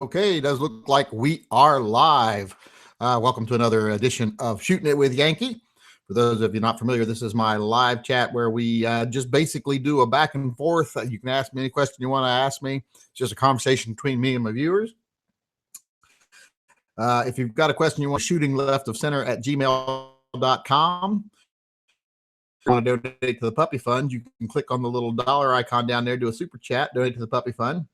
Okay, it does look like we are live. Welcome to another edition of Shooting It with Yankee. For those of you not familiar, this is my live chat where we just basically do a back and forth. You can ask me any question you want to ask me. It's just a conversation between me and my viewers. If you've got a question you want, shooting left of center at gmail.com. If you want to donate to the puppy fund, you can click on the little dollar icon down there, do a super chat, donate to the puppy fund.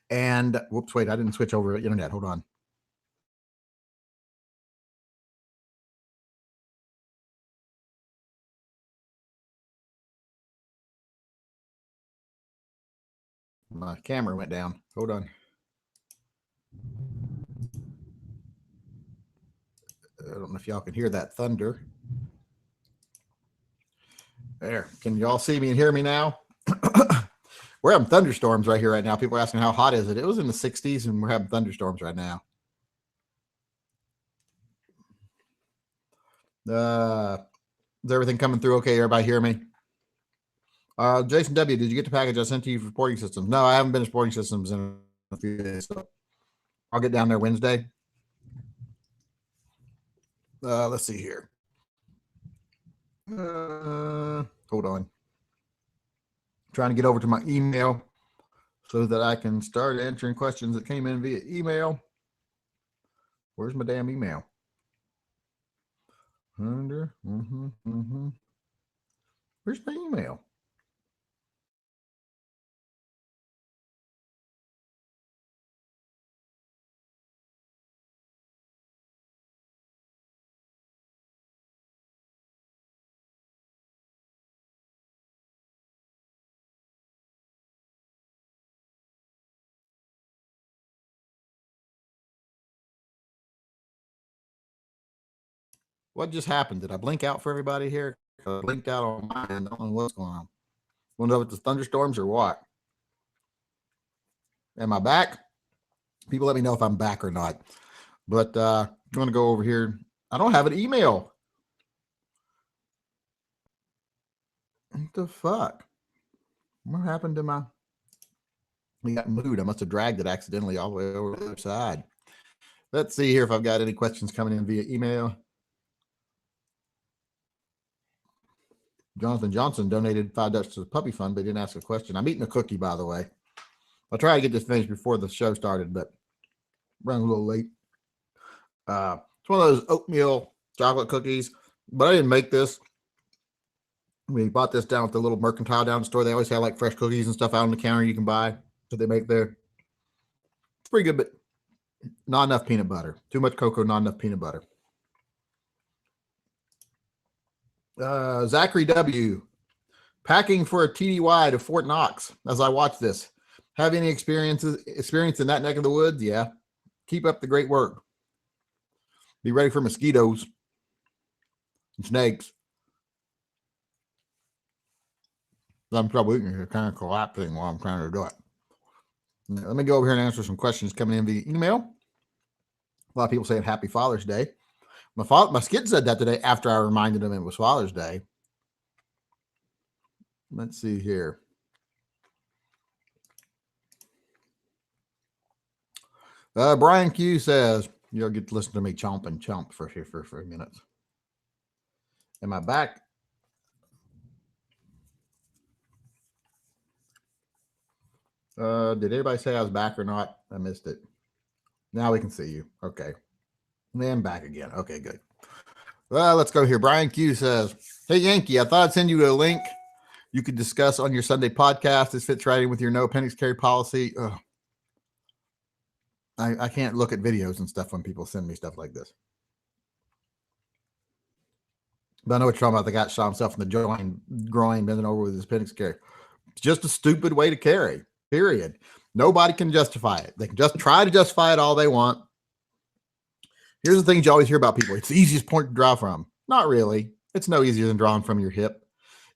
And whoops, wait, I didn't switch over the internet. Hold on. My camera went down. Hold on. I don't know if y'all can hear that thunder. There. Can y'all see me and hear me now? We're having thunderstorms right here right now. People are asking how hot is it? It was in the 60s and we're having thunderstorms right now. Is everything coming through okay? Everybody hear me? Jason W., did you get the package I sent to you for Sporting Systems? No, I haven't been to Sporting Systems in a few days, so I'll get down there Wednesday. Let's see here. Hold on. Trying to get over to my email so that I can start answering questions that came in via email. Where's my damn email? Where's my email? What just happened? Did I blink out for everybody here? I blinked out on mine. I don't know what's going on. Want to know if it's thunderstorms or what? Am I back? People let me know if I'm back or not. But I'm going to go over here. I don't have an email. What the fuck? What happened to my... We got moved. I must have dragged it accidentally all the way over the other side. Let's see here if I've got any questions coming in via email. Jonathan Johnson donated $5 to the puppy fund, but didn't ask a question. I'm eating a cookie, by the way. I'll try to get this finished before the show started, but running a little late. It's one of those oatmeal chocolate cookies, but I didn't make this. We bought this down at the little mercantile down the store. They always have like fresh cookies and stuff out on the counter you can buy that they make there. It's pretty good, but not enough peanut butter. Too much cocoa, not enough peanut butter. Zachary W. Packing for a TDY to Fort Knox as I watch this. Have any experience in that neck of the woods? Yeah. Keep up the great work. Be ready for mosquitoes and snakes. I'm probably kind of collapsing while I'm trying to do it. Now, let me go over here and answer some questions coming in via email. A lot of people saying Happy Father's Day. My kid said that today after I reminded him it was Father's Day. Let's see here. Brian Q says, you'll get to listen to me chomp and chomp for a few minutes. Am I back? Did everybody say I was back or not? I missed it. Now we can see you. Okay. And back again. Okay, good. Well, let's go here. Brian Q says, hey, Yankee, I thought I'd send you a link you could discuss on your Sunday podcast. This fits right in with your no appendix carry policy. Ugh. I can't look at videos and stuff when people send me stuff like this. But I know what you're talking about. The guy shot himself in the groin, bending over with his appendix carry. It's just a stupid way to carry, period. Nobody can justify it. They can just try to justify it all they want. Here's the things you always hear about people. It's the easiest point to draw from. Not really. It's no easier than drawing from your hip.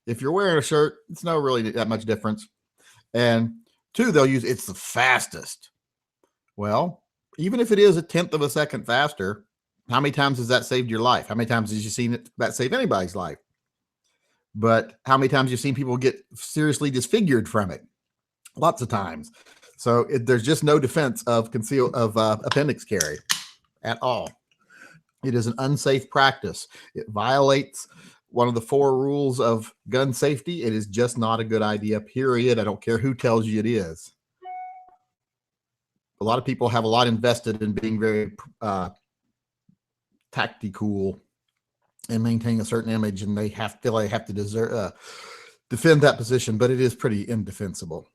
If you're wearing a shirt, it's no really that much difference. And two, they'll use it's the fastest. Well, even if it is 1/10 of a second faster, how many times has that saved your life? How many times have you seen that save anybody's life? But how many times have you seen people get seriously disfigured from it? Lots of times. So there's just no defense of appendix carry at all. It is an unsafe practice. It violates one of the 4 rules of gun safety. It is just not a good idea, period. I don't care who tells you it is. A lot of people have a lot invested in being very tactical and maintain a certain image, and they feel they have to defend that position, but it is pretty indefensible.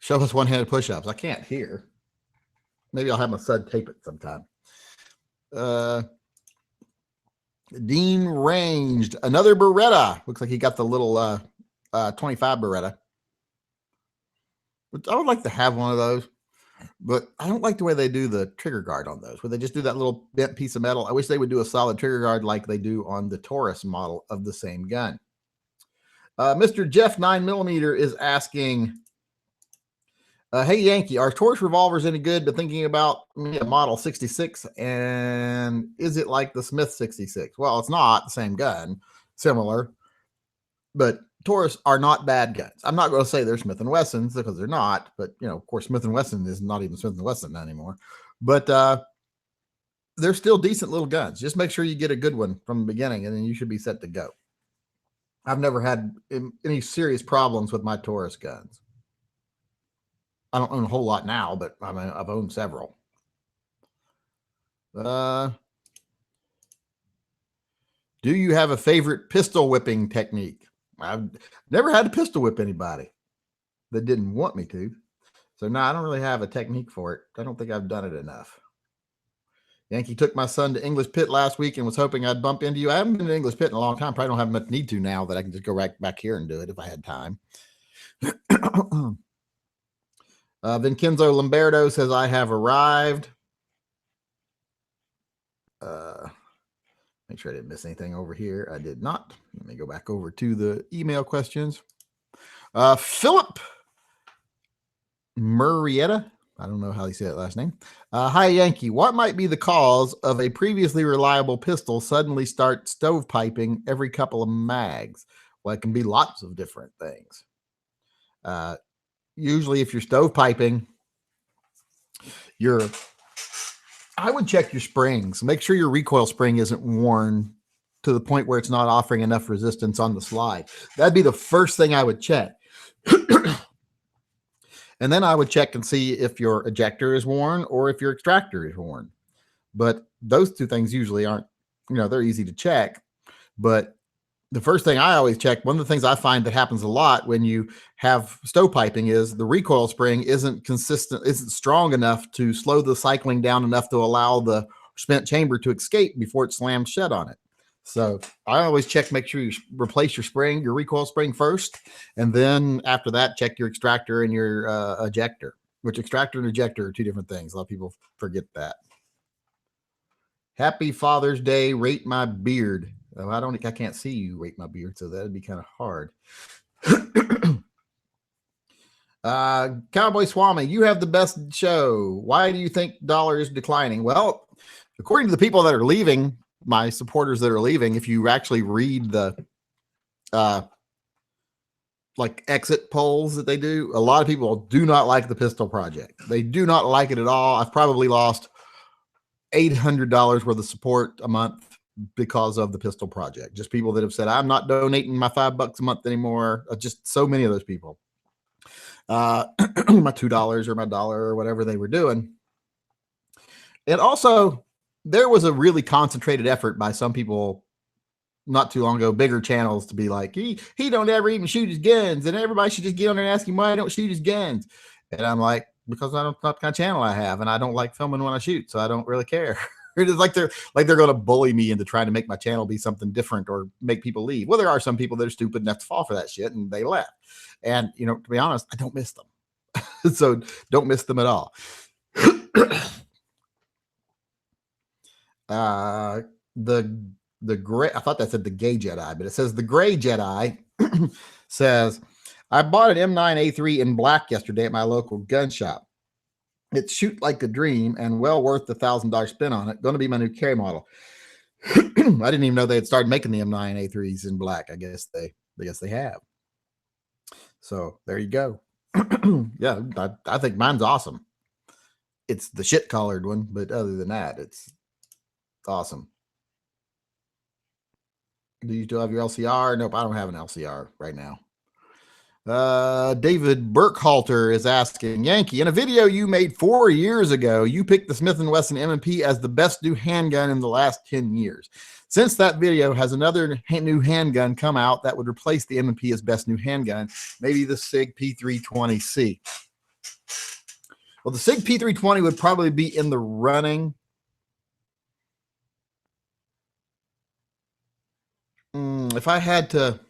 Show us one-handed push-ups. I can't hear. Maybe I'll have my son tape it sometime. Dean Ranged, another Beretta. Looks like he got the little 25 Beretta. I would like to have one of those, but I don't like the way they do the trigger guard on those, where they just do that little bent piece of metal. I wish they would do a solid trigger guard like they do on the Taurus model of the same gun. Mr. Jeff 9mm is asking, hey, Yankee, are Taurus revolvers any good? But thinking about a Model 66, and is it like the Smith 66? Well, it's not the same gun, similar, but Taurus are not bad guns. I'm not going to say they're Smith & Wessons because they're not, but, of course, Smith & Wesson is not even Smith & Wesson anymore. But they're still decent little guns. Just make sure you get a good one from the beginning, and then you should be set to go. I've never had any serious problems with my Taurus guns. I don't own a whole lot now, but I've owned several. Do you have a favorite pistol whipping technique? I've never had to pistol whip anybody that didn't want me to. So no, I don't really have a technique for it. I don't think I've done it enough. Yankee took my son to English Pit last week and was hoping I'd bump into you. I haven't been to English Pit in a long time. Probably don't have much need to now that I can just go right back here and do it if I had time. Vincenzo Lombardo says, I have arrived. Make sure I didn't miss anything over here. I did not. Let me go back over to the email questions. Philip Murrieta. I don't know how you say that last name. Hi, Yankee. What might be the cause of a previously reliable pistol suddenly start stovepiping every couple of mags? Well, it can be lots of different things. Usually if you're stovepiping, I would check your springs. Make sure your recoil spring isn't worn to the point where it's not offering enough resistance on the slide. That'd be the first thing I would check. And then I would check and see if your ejector is worn or if your extractor is worn. But those two things usually aren't, they're easy to check. But the first thing I always check, one of the things I find that happens a lot when you have stovepiping is the recoil spring isn't strong enough to slow the cycling down enough to allow the spent chamber to escape before it slams shut on it. So I always check, make sure you replace your recoil spring first. And then after that, check your extractor and your ejector, which extractor and ejector are two different things. A lot of people forget that. Happy Father's Day. Rate my beard. Oh, I can't see you rate my beard, so that'd be kind of hard. Cowboy Swami, you have the best show. Why do you think dollar is declining? Well, according to the people that are leaving, my supporters that are leaving, if you actually read the exit polls that they do, a lot of people do not like the pistol project. They do not like it at all. I've probably lost $800 worth of support a month because of the pistol project. Just people that have said, I'm not donating my $5 a month anymore. Just so many of those people. My $2 or my $1 or whatever they were doing. And also, there was a really concentrated effort by some people not too long ago, bigger channels, to be like, he don't ever even shoot his guns, and everybody should just get on there and ask him why I don't shoot his guns. And I'm like, because I don't know what kind of channel I have, and I don't like filming when I shoot, so I don't really care. It is like they're going to bully me into trying to make my channel be something different or make people leave. Well, there are some people that are stupid enough to fall for that shit, and they left. And, to be honest, I don't miss them. So don't miss them at all. The gray, I thought that said the gay Jedi, but it says the gray Jedi says, I bought an M9A3 in black yesterday at my local gun shop. It's shoot like a dream and well worth the $1,000 spin on it. Going to be my new carry model. I didn't even know they had started making the M9A3s in black. I guess they have. So there you go. Yeah, I think mine's awesome. It's the shit colored one, but other than that, it's awesome. Do you still have your LCR? Nope, I don't have an LCR right now. David Burkhalter is asking, Yankee, in a video you made 4 years ago, you picked the Smith & Wesson M&P as the best new handgun in the last 10 years. Since that video, has another new handgun come out that would replace the M&P as best new handgun? Maybe the SIG P320C. Well, the SIG P320 would probably be in the running. If I had to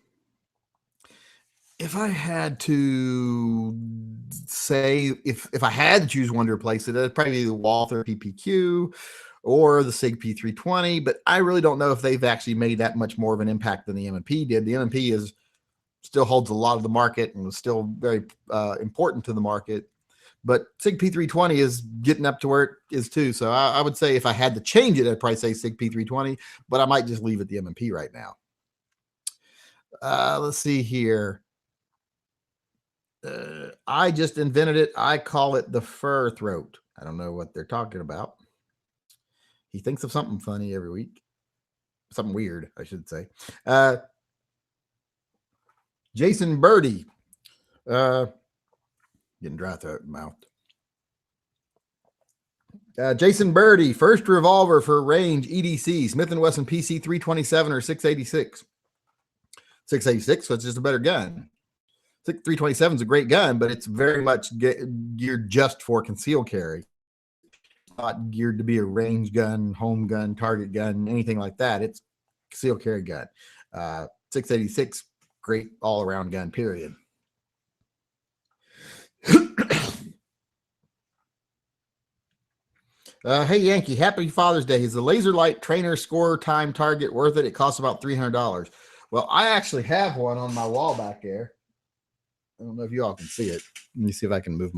say, if I had to choose one to replace it, it'd probably be the Walther PPQ or the SIG P320. But I really don't know if they've actually made that much more of an impact than the M&P did. The M&P still holds a lot of the market and was still very important to the market. But SIG P320 is getting up to where it is too. So I would say if I had to change it, I'd probably say SIG P320, but I might just leave it the M&P right now. Let's see here. I just invented it. I call it the fur throat. I don't know what they're talking about. He thinks of something funny every week. Something weird, I should say. Jason Birdie. Getting dry throat and mouth. Jason Birdie, first revolver for range EDC, Smith & Wesson PC 327 or 686. 686, so it's just a better gun. 327 is a great gun, but it's very much geared just for concealed carry. Not geared to be a range gun, home gun, target gun, anything like that. It's concealed carry gun. 686, great all-around gun, period. Hey, Yankee, happy Father's Day. Is the laser light trainer score time target worth it? It costs about $300. Well, I actually have one on my wall back there. I don't know if you all can see it. Let me see if I can move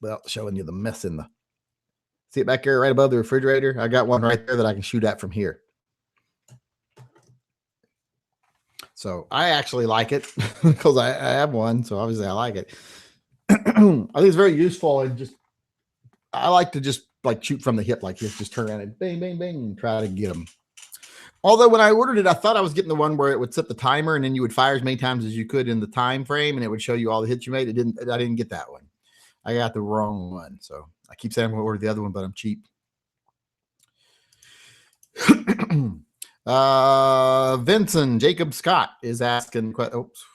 without showing you the mess in the. See it back there right above the refrigerator? I got one right there that I can shoot at from here. So I actually like it because I have one. So obviously I like it. I think it's very useful, and I like to just like shoot from the hip like this, just turn around and bang, bang, bang, and try to get them. Although when I ordered it, I thought I was getting the one where it would set the timer and then you would fire as many times as you could in the time frame, and it would show you all the hits you made. I didn't get that one. I got the wrong one. So I keep saying I'm going to order the other one, but I'm cheap. Vincent Jacob Scott is asking. Oops,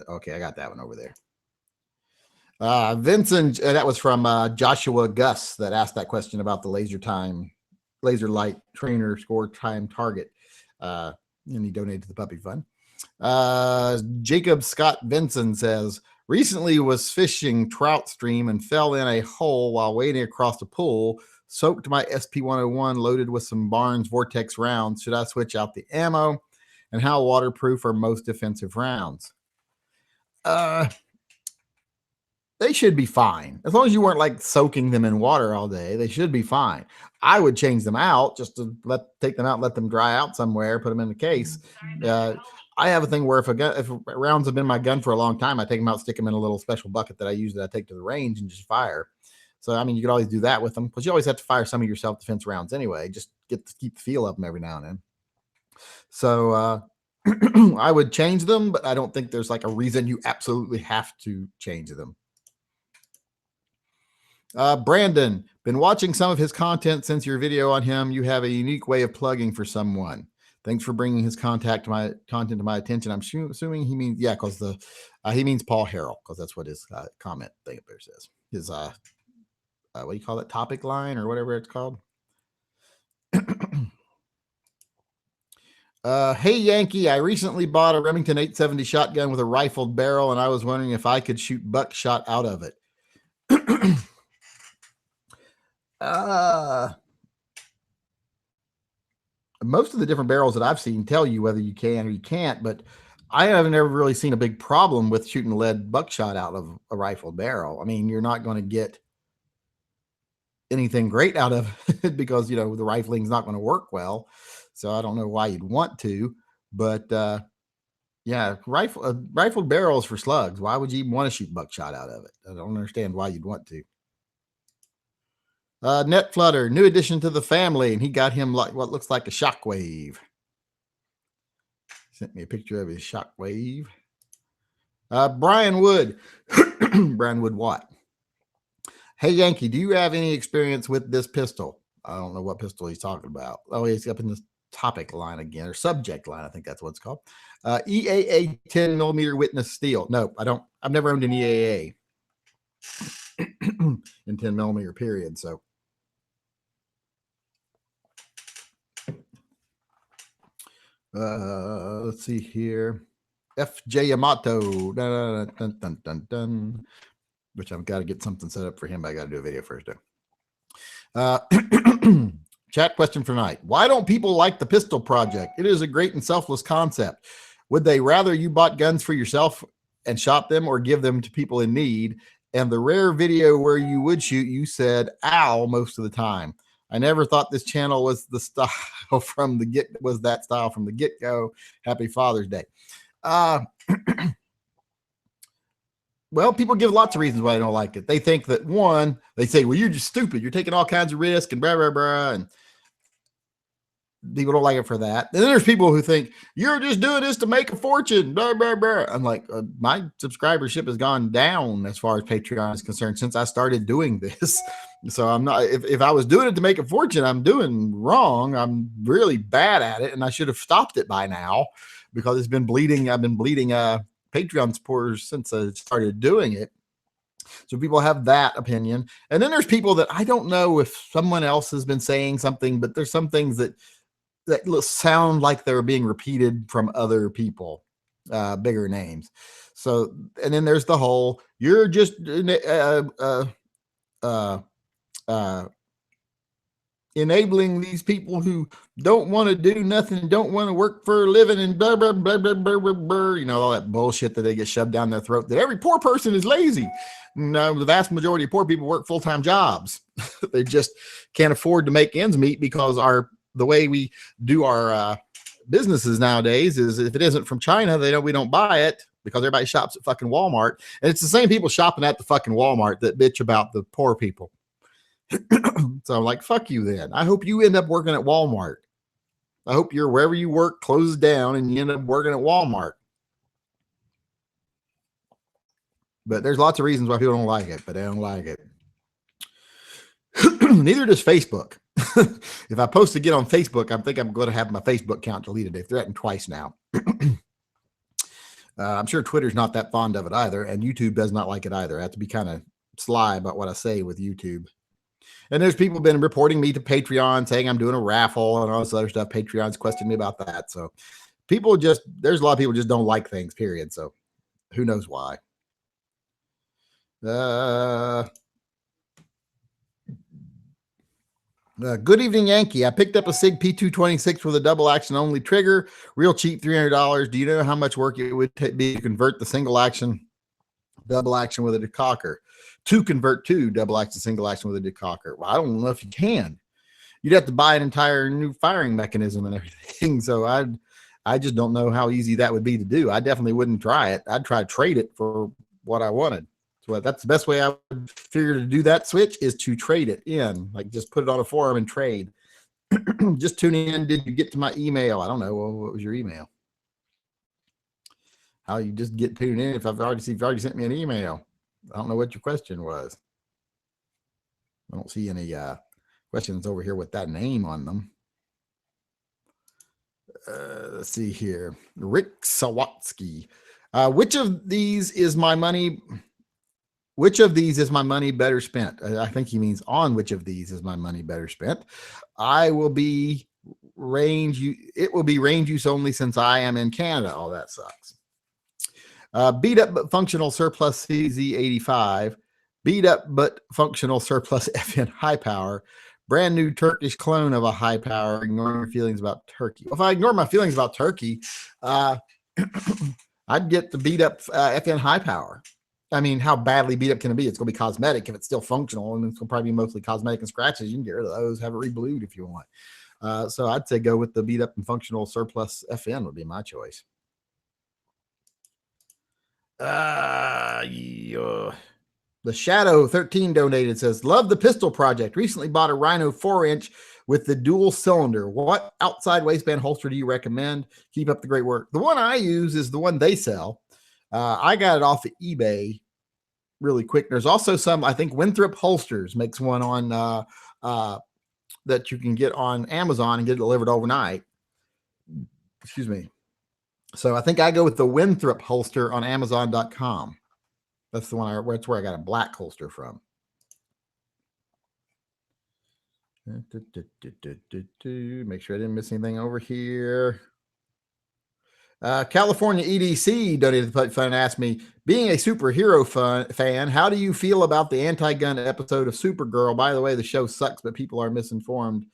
okay, I got that one over there. Vincent, that was from Joshua Gus that asked that question about the laser light trainer score time target. And he donated to the puppy fund. Jacob Scott Vincent says, recently was fishing trout stream and fell in a hole while wading across the pool, soaked my SP-101 loaded with some Barnes Vortex rounds. Should I switch out the ammo? And how waterproof are most defensive rounds? They should be fine. As long as you weren't like soaking them in water all day, they should be fine. I would change them out just to take them out, let them dry out somewhere, put them in the case. I have a thing where if rounds have been in my gun for a long time, I take them out, stick them in a little special bucket that I use that I take to the range and just fire. So, I mean, you could always do that with them because you always have to fire some of your self-defense rounds anyway. Just keep the feel of them every now and then. So, I would change them, but I don't think there's like a reason you absolutely have to change them. Brandon, been watching some of his content since your video on him. You have a unique way of plugging for someone. Thanks for bringing his content to my attention. I'm assuming he means, because he means Paul Harrell, because that's what his comment thing up there says. His what do you call it? Topic line or whatever it's called. Hey Yankee, I recently bought a Remington 870 shotgun with a rifled barrel, and I was wondering if I could shoot buckshot out of it. Most of the different barrels that I've seen tell you whether you can or you can't, but I haven't ever really seen a big problem with shooting lead buckshot out of a rifled barrel. I mean, you're not going to get anything great out of it because, the rifling's not going to work well. So I don't know why you'd want to, but yeah, rifled barrels for slugs. Why would you even want to shoot buckshot out of it? I don't understand why you'd want to. Net Flutter, new addition to the family, and he got him like what looks like a shockwave. Sent me a picture of his shockwave. Brian Wood, Brian Wood Watt. Hey Yankee, do you have any experience with this pistol? I don't know what pistol he's talking about. Oh, he's up in the topic line again, or subject line. I think that's what it's called. EAA 10 millimeter witness steel. No, I don't. I've never owned an EAA in 10 millimeter period. So. Let's see here. FJ Yamato, dun, dun, dun, dun, dun, which I've got to get something set up for him, but I got to do a video first. Chat question for tonight. Why don't people like the pistol project? It is a great and selfless concept. Would they rather you bought guns for yourself and shot them or give them to people in need? And the rare video where you would shoot, you said, ow, most of the time. I never thought this channel was the style from the get-go. Happy Father's Day. Well, people give lots of reasons why they don't like it. They think that one, they say, well, you're just stupid. You're taking all kinds of risk and blah, blah, blah. And people don't like it for that. And then there's people who think you're just doing this to make a fortune. Blah, blah, blah. I'm like, my subscribership has gone down as far as Patreon is concerned since I started doing this. So I'm not, if I was doing it to make a fortune, I'm doing wrong. I'm really bad at it. And I should have stopped it by now because it's been bleeding. I've been bleeding Patreon supporters since I started doing it. So people have that opinion. And then there's people that I don't know if someone else has been saying something, but there's some things that sound like they're being repeated from other people, bigger names. So, and then there's the whole, you're just enabling these people who don't want to do nothing, don't want to work for a living, and blah, blah, blah, blah, blah, blah, blah, you know, all that bullshit that they get shoved down their throat, that every poor person is lazy. No, the vast majority of poor people work full-time jobs. They just can't afford to make ends meet because the way we do our businesses nowadays is if it isn't from China, we don't buy it because everybody shops at fucking Walmart. And it's the same people shopping at the fucking Walmart that bitch about the poor people. So I'm like, fuck you then. I hope you end up working at Walmart. I hope wherever you work closes down and you end up working at Walmart. But there's lots of reasons why people don't like it, but they don't like it. Neither does Facebook. If I post again on Facebook, I think I'm going to have my Facebook account deleted. They've threatened twice now. I'm sure Twitter's not that fond of it either, and YouTube does not like it either. I have to be kind of sly about what I say with YouTube. And there's people been reporting me to Patreon saying I'm doing a raffle and all this other stuff. Patreon's questioned me about that. So there's a lot of people just don't like things, period. So who knows why. Good evening, Yankee. I picked up a SIG P226 with a double action only trigger, real cheap, $300. Do you know how much work it would be to convert the single action, double action with a decocker? To convert to double action, single action with a decocker. Well, I don't know if you can. You'd have to buy an entire new firing mechanism and everything. So I just don't know how easy that would be to do. I definitely wouldn't try it. I'd try to trade it for what I wanted. So that's the best way I would figure to do that switch is to trade it in, like just put it on a forum and trade. Just tuning in. Did you get to my email? I don't know. Well, what was your email? How you just get tuned in if you've already sent me an email. I don't know what your question was. I don't see any questions over here with that name on them. Let's see here. Rick Sawatsky. Which of these is my money better spent? I think he means on which of these is my money better spent. It will be range use only since I am in Canada. Oh, that sucks. Beat up but functional surplus CZ85, beat up but functional surplus FN high power, brand new Turkish clone of a high power, ignoring your feelings about Turkey. Well, if I ignore my feelings about Turkey, I'd get the beat up FN high power. I mean, how badly beat up can it be? It's going to be cosmetic if it's still functional, and it's going to probably be mostly cosmetic and scratches. You can get rid of those, have it reblued if you want. So I'd say go with the beat up and functional surplus FN would be my choice. Yeah. The Shadow 13 donated, says, love the pistol project. Recently bought a Rhino 4-inch with the dual cylinder. What outside waistband holster do you recommend? Keep up the great work. The one I use is the one they sell. I got it off of eBay really quick. There's also some, I think Winthrop Holsters makes one on that you can get on Amazon and get it delivered overnight. Excuse me. So I think I go with the Winthrop holster on Amazon.com. That's the one that's where I got a black holster from. Make sure I didn't miss anything over here. California EDC donated the fund and asked me, being a superhero fan, how do you feel about the anti-gun episode of Supergirl? By the way, the show sucks, but people are misinformed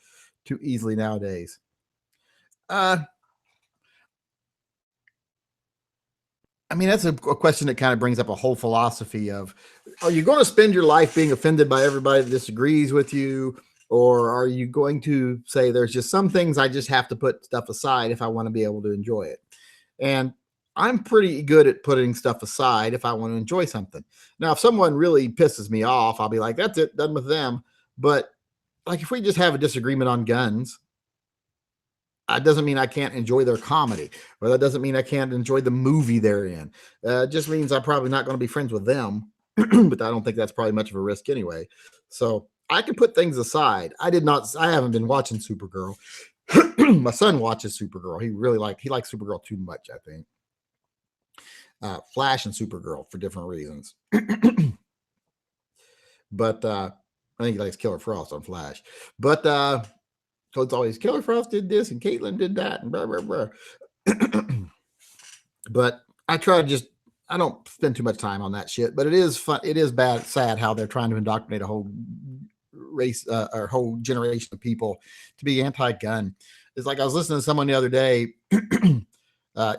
too easily nowadays. I mean, that's a question that kind of brings up a whole philosophy of, are you going to spend your life being offended by everybody that disagrees with you? Or are you going to say there's just some things I just have to put stuff aside if I want to be able to enjoy it? And I'm pretty good at putting stuff aside if I want to enjoy something. Now, if someone really pisses me off, I'll be like, that's it, done with them. But like if we just have a disagreement on guns, that doesn't mean I can't enjoy their comedy, or that doesn't mean I can't enjoy the movie they're in. It just means I'm probably not going to be friends with them, but I don't think that's probably much of a risk anyway. So I can put things aside. I haven't been watching Supergirl. My son watches Supergirl. He likes Supergirl too much, I think. Flash and Supergirl for different reasons. But I think he likes Killer Frost on Flash. But so it's always Killer Frost did this and Caitlin did that and blah, blah, blah. But I don't spend too much time on that shit, but it is fun. It is sad how they're trying to indoctrinate a whole race or whole generation of people to be anti-gun. It's like I was listening to someone the other day.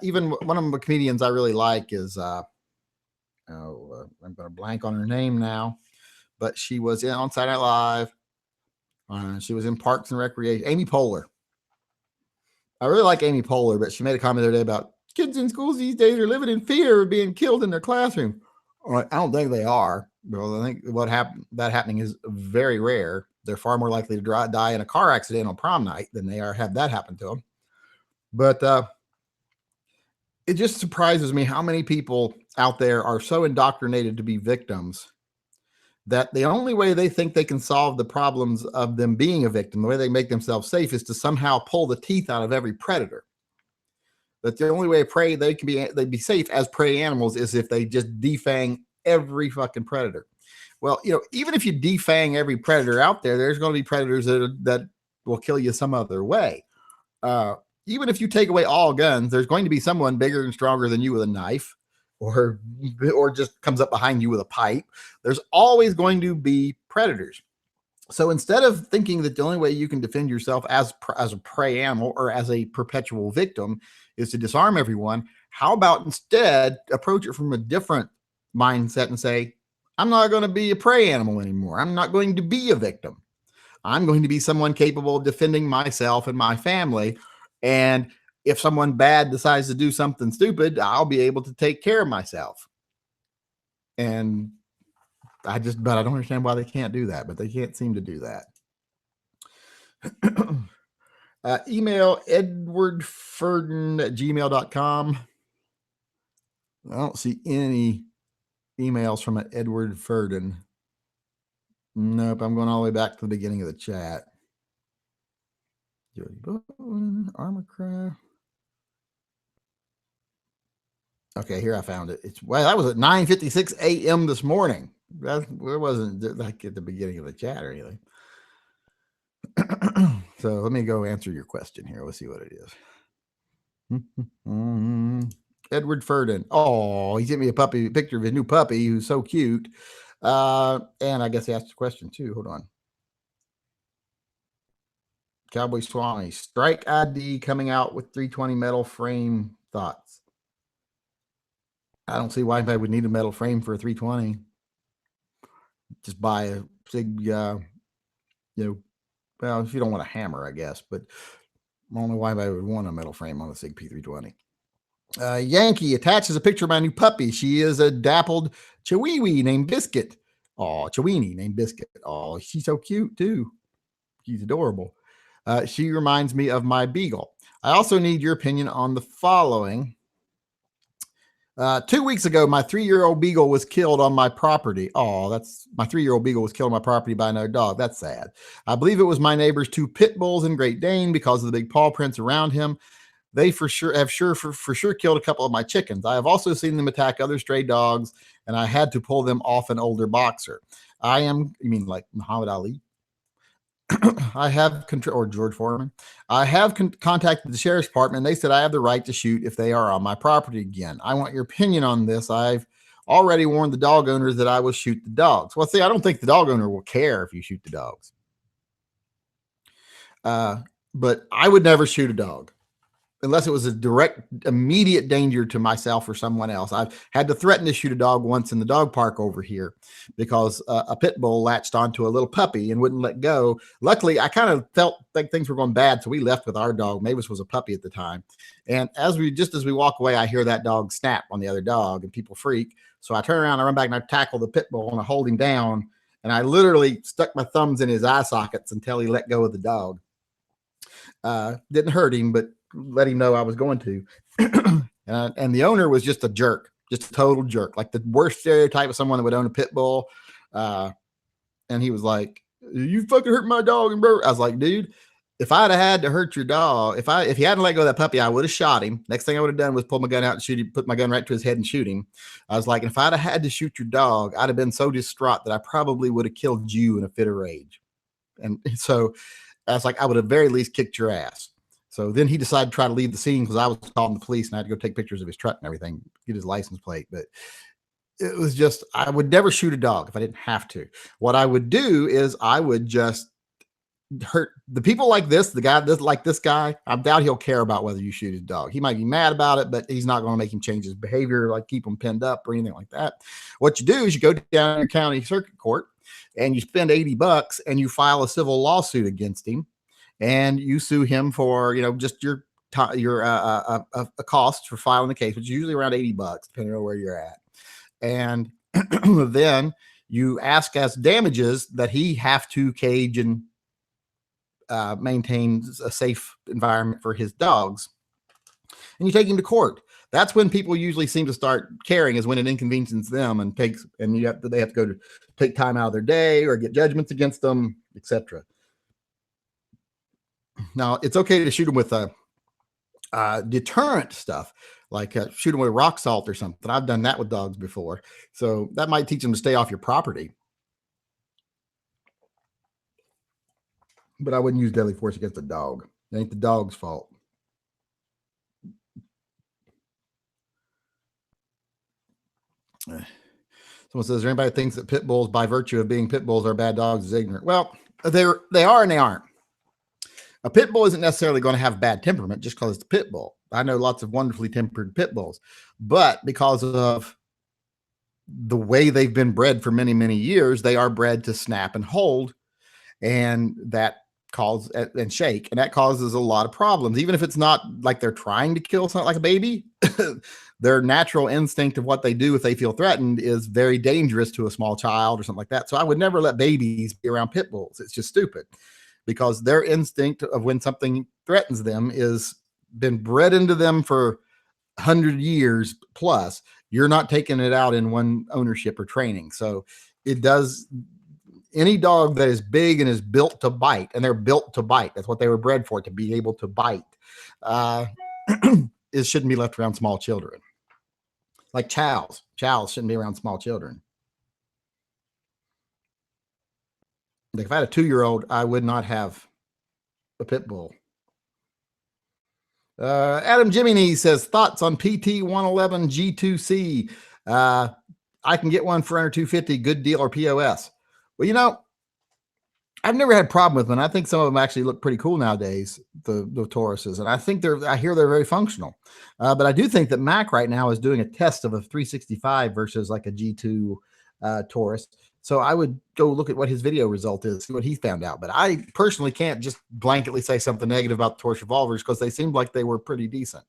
Even one of the comedians I really like is I'm going to blank on her name now, but she was on Saturday Night Live. She was in Parks and Recreation. Amy Poehler. I really like Amy Poehler, but she made a comment the other day about kids in schools these days are living in fear of being killed in their classroom. I don't think they are. Well, I think that happening is very rare. They're far more likely to die in a car accident on prom night than they are have that happen to them. But it just surprises me how many people out there are so indoctrinated to be victims that the only way they think they can solve the problems of them being a victim, the way they make themselves safe, is to somehow pull the teeth out of every predator. That the only way they'd be safe as prey animals is if they just defang every fucking predator. Well, even if you defang every predator out there, there's going to be predators that will kill you some other way. Even if you take away all guns, there's going to be someone bigger and stronger than you with a knife, or just comes up behind you with a pipe. There's always going to be predators. So instead of thinking that the only way you can defend yourself as a prey animal or as a perpetual victim is to disarm everyone, how about instead approach it from a different mindset and say, I'm not going to be a prey animal anymore. I'm not going to be a victim. I'm going to be someone capable of defending myself and my family. And if someone bad decides to do something stupid, I'll be able to take care of myself. And I don't understand why they can't do that, but they can't seem to do that. Email edwardfurden@gmail.com. I don't see any emails from Edward Furden. Nope, I'm going all the way back to the beginning of the chat. Armorcraft. Okay, here I found it. That was at 9:56 a.m. this morning. It wasn't like at the beginning of the chat or anything. So let me go answer your question here. Let's see what it is. Edward Furden. Oh, he sent me a picture of his new puppy who's so cute. And I guess he asked a question too. Hold on. Cowboy Swami. Strike ID coming out with 320 metal frame. Thoughts? I don't see why anybody would need a metal frame for a 320. Just buy a big, Well, if you don't want a hammer, I guess, but I don't know why I would want a metal frame on a SIG P320. Yankee attaches a picture of my new puppy. She is a dappled Chiweenie named Biscuit. Oh, Chiweenie named Biscuit. Oh, she's so cute too. She's adorable. She reminds me of my beagle. I also need your opinion on the following. 2 weeks ago, my 3-year-old beagle was killed on my property. Oh, that's my 3-year-old beagle was killed on my property by another dog. That's sad. I believe it was my neighbor's 2 pit bulls and Great Dane because of the big paw prints around him. They for sure killed a couple of my chickens. I have also seen them attack other stray dogs, and I had to pull them off an older boxer. You mean like Muhammad Ali? I have control, or George Foreman. I have contacted the sheriff's department. They said I have the right to shoot if they are on my property again. I want your opinion on this. I've already warned the dog owners that I will shoot the dogs. Well, see, I don't think the dog owner will care if you shoot the dogs. But I would never shoot a dog unless it was a direct, immediate danger to myself or someone else. I've had to threaten to shoot a dog once in the dog park over here because a pit bull latched onto a little puppy and wouldn't let go. Luckily, I kind of felt like things were going bad, so we left with our dog. Mavis was a puppy at the time. And as we walk away, I hear that dog snap on the other dog and people freak. So I turn around, I run back and I tackle the pit bull and I hold him down. And I literally stuck my thumbs in his eye sockets until he let go of the dog. Didn't hurt him, but let him know I was going to. And the owner was just a jerk, just a total jerk, like the worst stereotype of someone that would own a pit bull. And he was like, "You fucking hurt my dog." And I was like, "Dude, if I'd have had to hurt your dog, if he hadn't let go of that puppy, I would have shot him. Next thing I would have done was pull my gun out and shoot him, put my gun right to his head and shoot him." I was like, "If I'd have had to shoot your dog, I'd have been so distraught that I probably would have killed you in a fit of rage." And so I was like, "I would have very least kicked your ass." So then he decided to try to leave the scene because I was calling the police and I had to go take pictures of his truck and everything, get his license plate. But it was just, I would never shoot a dog if I didn't have to. What I would do is I would just hurt the people like this, like this guy. I doubt he'll care about whether you shoot his dog. He might be mad about it, but he's not going to make him change his behavior, like keep him pinned up or anything like that. What you do is you go down to your county circuit court and you spend $80 and you file a civil lawsuit against him. And you sue him for, just your cost for filing the case, which is usually around $80, depending on where you're at. And then you ask as damages that he have to cage and maintain a safe environment for his dogs. And you take him to court. That's when people usually seem to start caring, is when it inconveniences them and they have to go to take time out of their day or get judgments against them, etc. Now, it's okay to shoot them with deterrent stuff, like shoot them with rock salt or something. I've done that with dogs before. So that might teach them to stay off your property. But I wouldn't use deadly force against a dog. It ain't the dog's fault. Someone says, "Is there anybody that thinks that pit bulls, by virtue of being pit bulls, are bad dogs, is ignorant?" Well, they are and they aren't. A pit bull isn't necessarily going to have bad temperament just because it's a pit bull. I know lots of wonderfully tempered pit bulls, but because of the way they've been bred for many, many years, they are bred to snap and hold, and that and shake, and that causes a lot of problems. Even if it's not like they're trying to kill something like a baby, their natural instinct of what they do if they feel threatened is very dangerous to a small child or something like that. So I would never let babies be around pit bulls. It's just stupid. Because their instinct of when something threatens them is been bred into them for 100 years plus. You're not taking it out in one ownership or training. So it does. Any dog that is big and is built to bite, and they're built to bite. That's what they were bred for, to be able to bite. It shouldn't be left around small children. Like chows. Chows shouldn't be around small children. Like if I had a 2-year-old, I would not have a pit bull. Adam Jiminy says, "Thoughts on PT 111 G2C? I can get one for under $250. Good deal or POS?" Well, I've never had a problem with them. I think some of them actually look pretty cool nowadays, the Tauruses. And I hear they're very functional. But I do think that Mac right now is doing a test of a 365 versus like a G2 Taurus. So I would go look at what his video result is, see what he found out. But I personally can't just blanketly say something negative about the Taurus revolvers because they seemed like they were pretty decent.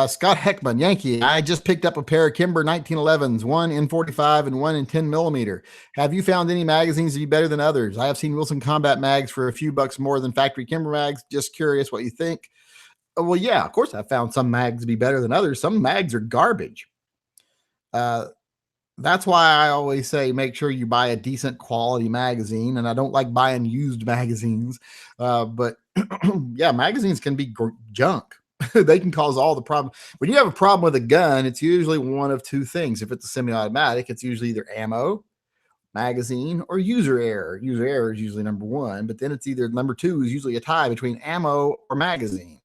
Scott Heckman, Yankee. I just picked up a pair of Kimber 1911s, one in 45 and one in 10 millimeter. Have you found any magazines to be better than others? I have seen Wilson Combat mags for a few bucks more than factory Kimber mags. Just curious what you think. Well, yeah, of course I found some mags to be better than others. Some mags are garbage. That's why I always say make sure you buy a decent quality magazine. And I don't like buying used magazines. But yeah, magazines can be junk. They can cause all the problems. When you have a problem with a gun, it's usually one of two things. If it's a semi-automatic, it's usually either ammo, magazine, or user error. User error is usually number one, but then it's either number two is usually a tie between ammo or magazine.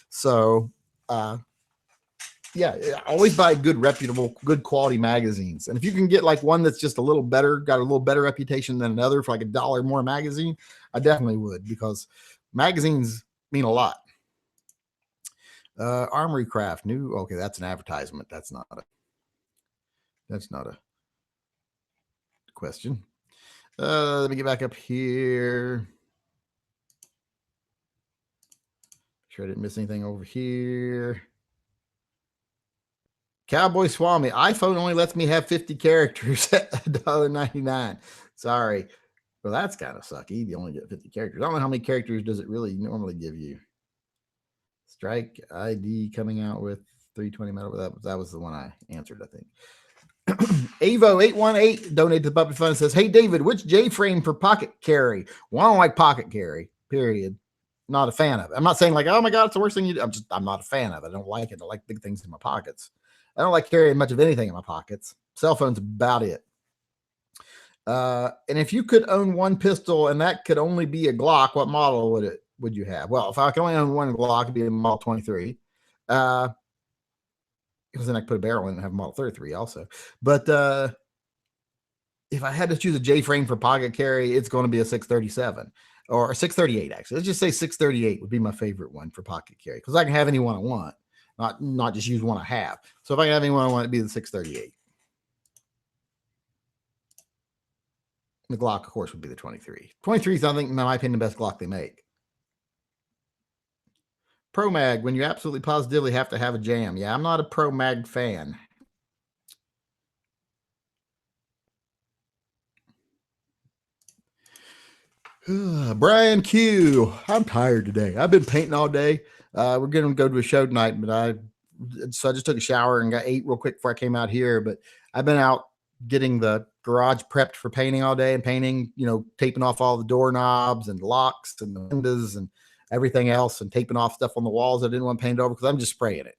So, yeah, always buy good, reputable, good quality magazines. And if you can get like one that's just a little better, got a little better reputation than another for like $1 more magazine, I definitely would, because magazines mean a lot. Armory Craft, new. Okay, that's an advertisement. That's not a question. Let me get back up here. Sure I didn't miss anything over here. Cowboy Swami, iPhone only lets me have 50 characters at $1.99. Sorry. Well, that's kind of sucky. You only get 50 characters. I don't know how many characters does it really normally give you. Strike ID coming out with 320 metal. That was the one I answered, I think. Avo818 donated to the Puppet Fund and says, hey, David, which J-frame for pocket carry? Well, I don't like pocket carry, period. Not a fan of it. I'm not saying like, oh my God, it's the worst thing you do. I'm not a fan of it. I don't like it. I like big things in my pockets. I don't like carrying much of anything in my pockets. Cell phone's about it. And if you could own one pistol and that could only be a Glock, what model would you have? Well, if I could only own one Glock, it'd be a Model 23. Because then I could put a barrel in and have a Model 33 also. But if I had to choose a J-frame for pocket carry, it's going to be a 637 or a 638, actually. Let's just say 638 would be my favorite one for pocket carry because I can have any one I want, not just use one I have. So if I can have any one I want, it'd be the 638. The Glock, of course, would be the 23. 23 is, I think, in my opinion, the best Glock they make. Pro Mag, when you absolutely positively have to have a jam. Yeah, I'm not a Pro Mag fan. Brian Q. I'm tired today. I've been painting all day. We're going to go to a show tonight, but I just took a shower and ate real quick before I came out here. But I've been out getting the garage prepped for painting all day and painting, taping off all the doorknobs and locks and the windows and everything else and taping off stuff on the walls I didn't want painted over because I'm just spraying it.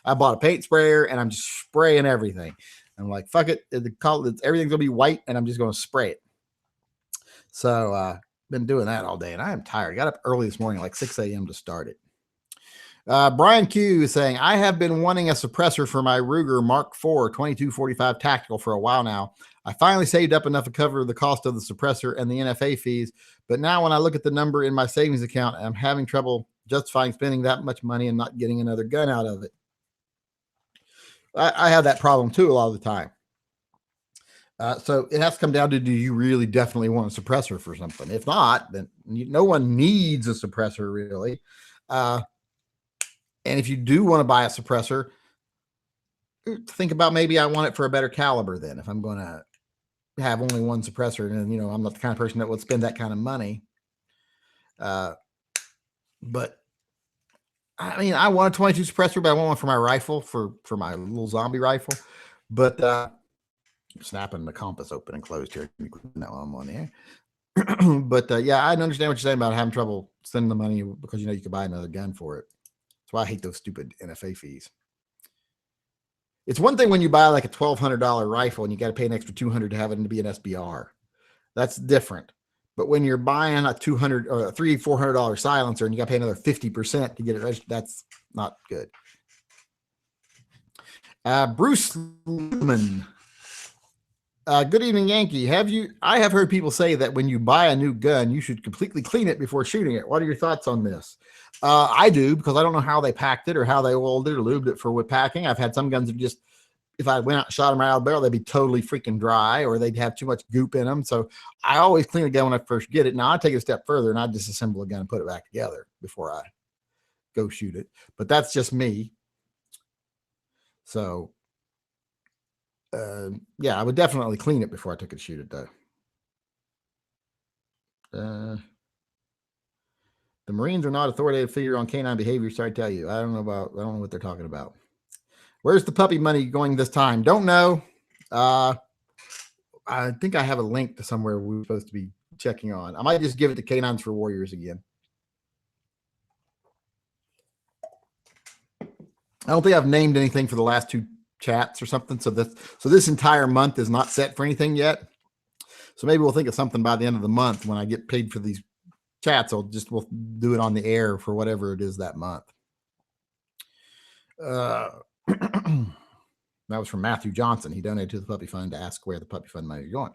I bought a paint sprayer and I'm just spraying everything. I'm like, fuck it. Everything's going to be white and I'm just going to spray it. So been doing that all day and I am tired. Got up early this morning, like 6 a.m. to start it. Brian Q is saying, I have been wanting a suppressor for my Ruger Mark IV 2245 tactical for a while now. I finally saved up enough to cover the cost of the suppressor and the NFA fees. But now when I look at the number in my savings account, I'm having trouble justifying spending that much money and not getting another gun out of it. I have that problem too a lot of the time. So it has to come down to, do you really definitely want a suppressor for something? If not, then no one needs a suppressor really. And if you do want to buy a suppressor, think about maybe I want it for a better caliber then. If I'm going to have only one suppressor and, I'm not the kind of person that would spend that kind of money. But I mean, I want a 22 suppressor, but I want one for my rifle, for my little zombie rifle. But snapping the compass open and closed here. No, I'm on there. But yeah, I understand what you're saying about having trouble spending the money because you could buy another gun for it. That's why I hate those stupid NFA fees. It's one thing when you buy like a $1,200 rifle and you got to pay an extra $200 to have it to be an SBR. That's different. But when you're buying a $200 or a $400 silencer and you got to pay another 50% to get it registered, that's not good. Bruce Luman. Good evening, Yankee. I have heard people say that when you buy a new gun, you should completely clean it before shooting it. What are your thoughts on this? I do, because I don't know how they packed it or how they oiled it or lubed it for wood packing. I've had some guns that just, if I went out and shot them right out of the barrel, they'd be totally freaking dry, or they'd have too much goop in them. So I always clean a gun when I first get it. Now I take it a step further and I disassemble a gun and put it back together before I go shoot it. But that's just me. So yeah, I would definitely clean it before I took it to shoot it, though. The Marines are not authoritative figure on canine behavior. Sorry to tell you. I don't know what they're talking about. Where's the puppy money going this time? Don't know. I think I have a link to somewhere we're supposed to be checking on. I might just give it to Canines for Warriors again. I don't think I've named anything for the last two chats or something. So this entire month is not set for anything yet. So maybe we'll think of something by the end of the month when I get paid for these chats. We'll do it on the air for whatever it is that month. That was from Matthew Johnson. He donated to the Puppy Fund to ask where the Puppy Fund money is going.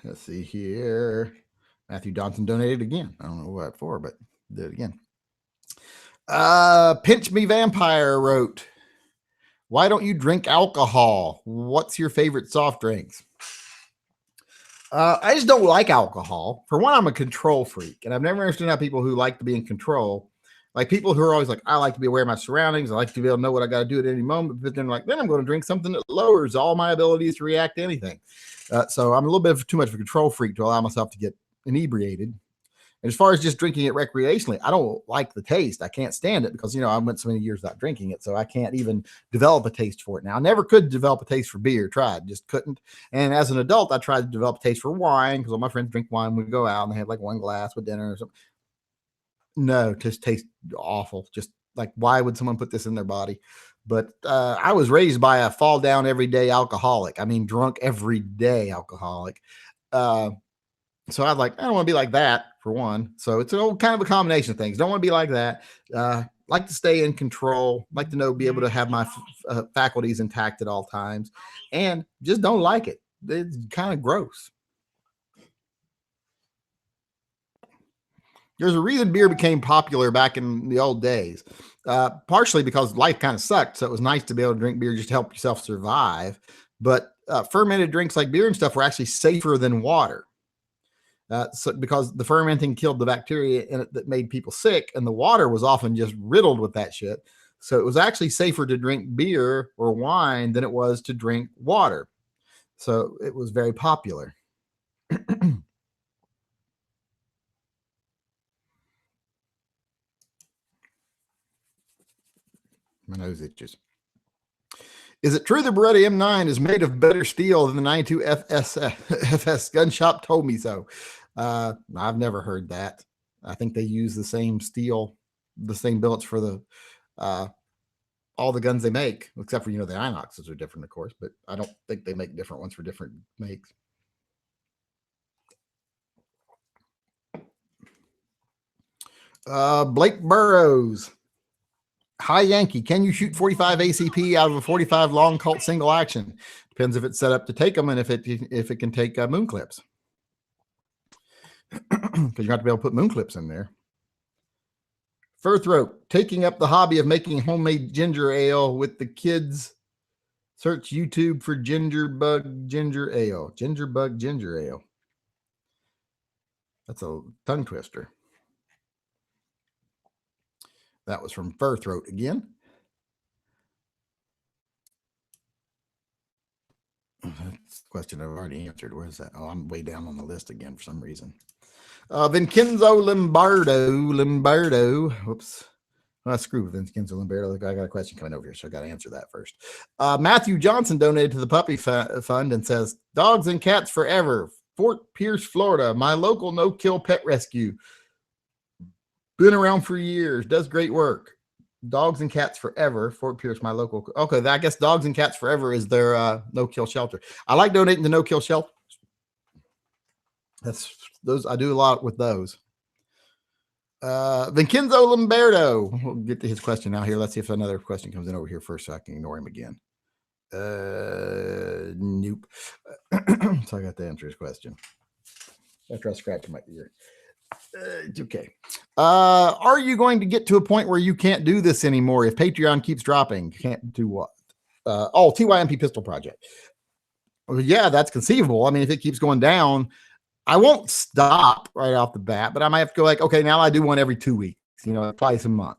Let's see here. Matthew Johnson donated again. I don't know what for, but did it again. Pinch Me Vampire wrote, why don't you drink alcohol? What's your favorite soft drinks? I just don't like alcohol. For one, I'm a control freak, and I've never understood how people who like to be in control, like people who are always like, I like to be aware of my surroundings. I like to be able to know what I got to do at any moment. But then I'm going to drink something that lowers all my abilities to react to anything. So I'm a little bit too much of a control freak to allow myself to get inebriated. And as far as just drinking it recreationally, I don't like the taste. I can't stand it because, I went so many years without drinking it. So I can't even develop a taste for it. Now, I never could develop a taste for beer. Tried, just couldn't. And as an adult, I tried to develop a taste for wine because all my friends drink wine. We go out and they have like one glass with dinner or something. No, just tastes awful. Just like, why would someone put this in their body? But I was raised by a fall down everyday alcoholic. I mean, drunk every day alcoholic. So I don't want to be like that, for one. So it's kind of a combination of things. Don't want to be like that. Like to stay in control. Like to be able to have my faculties intact at all times. And just don't like it. It's kind of gross. There's a reason beer became popular back in the old days. Partially because life kind of sucked. So it was nice to be able to drink beer just to help yourself survive. But fermented drinks like beer and stuff were actually safer than water. So because the fermenting killed the bacteria in it that made people sick, and the water was often just riddled with that shit. So it was actually safer to drink beer or wine than it was to drink water. So it was very popular. My nose itches. Is it true the Beretta M9 is made of better steel than the 92 FS gun shop told me so? I've never heard that. I think they use the same steel, the same billets for the all the guns they make, except for the inoxes are different, of course, but I don't think they make different ones for different makes. Blake Burrows. Hi, Yankee. Can you shoot 45 ACP out of a 45 long Colt single action? Depends if it's set up to take them and if it can take moon clips. Because you have to be able to put moon clips in there. Fur Throat, taking up the hobby of making homemade ginger ale with the kids. Search YouTube for ginger bug ginger ale. Ginger bug ginger ale. That's a tongue twister. That was from Fur Throat again. That's a question I've already answered. Where's that? Oh, I'm way down on the list again for some reason. Vincenzo Lombardo. Whoops. Screw Vincenzo Lombardo. I got a question coming over here, so I got to answer that first. Matthew Johnson donated to the Puppy Fund and says, dogs and cats forever. Fort Pierce, Florida. My local no-kill pet rescue. Been around for years. Does great work. Dogs and Cats Forever, Fort Pierce, my local. Okay, I guess Dogs and Cats Forever is their no-kill shelter. I like donating to no-kill shelters. That's those. I do a lot with those. Vincenzo Lombardo. We'll get to his question now here. Let's see if another question comes in over here first so I can ignore him again. Nope. So I got to answer his question after I scratch my ear. It's okay. Are you going to get to a point where you can't do this anymore if Patreon keeps dropping? Can't do what? TYMP Pistol Project. Well, yeah, that's conceivable. I mean, if it keeps going down, I won't stop right off the bat, but I might have to go like, okay, now I do one every 2 weeks, twice a month.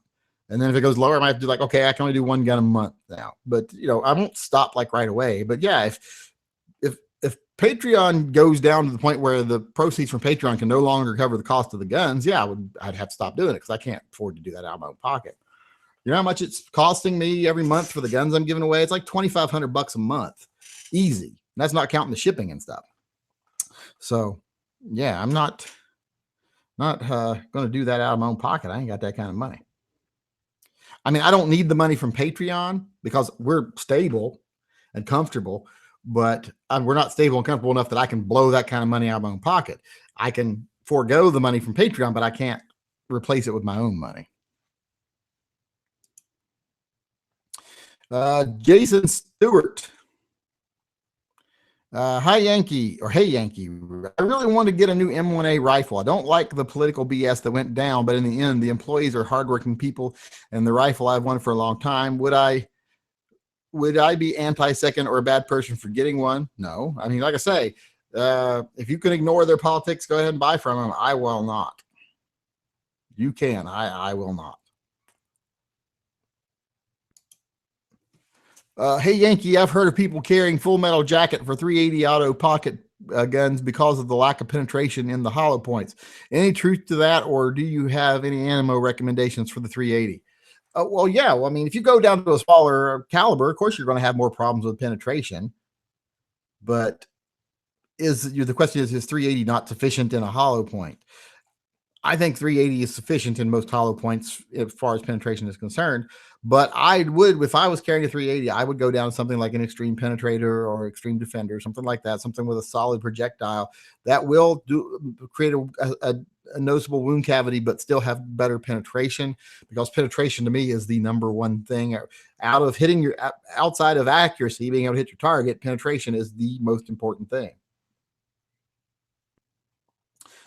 And then if it goes lower, I might have to do like, okay, I can only do one gun a month now. But I won't stop like right away. But yeah, if Patreon goes down to the point where the proceeds from Patreon can no longer cover the cost of the guns, yeah, I'd have to stop doing it because I can't afford to do that out of my own pocket. You know how much it's costing me every month for the guns I'm giving away? It's like $2,500 a month, easy. That's not counting the shipping and stuff. So yeah, I'm not going to do that out of my own pocket. I ain't got that kind of money. I mean, I don't need the money from Patreon because we're stable and comfortable, but we're not stable and comfortable enough that I can blow that kind of money out of my own pocket. I can forego the money from Patreon, but I can't replace it with my own money. Jason Stewart. Hi, Yankee, or hey, Yankee. I really want to get a new M1A rifle. I don't like the political BS that went down, but in the end, the employees are hardworking people, and the rifle I've wanted for a long time. Would I be anti-second or a bad person for getting one? No. I mean, like I say, if you can ignore their politics, go ahead and buy from them. I will not. You can. I will not. Hey, Yankee, I've heard of people carrying full metal jacket for 380 auto pocket guns because of the lack of penetration in the hollow points. Any truth to that, or do you have any ammo recommendations for the 380? Well, yeah. Well, I mean, if you go down to a smaller caliber, of course, you're going to have more problems with penetration. But the question is 380 not sufficient in a hollow point? I think 380 is sufficient in most hollow points as far as penetration is concerned. But if I was carrying a 380, I would go down something like an extreme penetrator or extreme defender, something like that, something with a solid projectile that will create a noticeable wound cavity, but still have better penetration, because penetration to me is the number one thing out of hitting outside of accuracy, being able to hit your target. Penetration is the most important thing.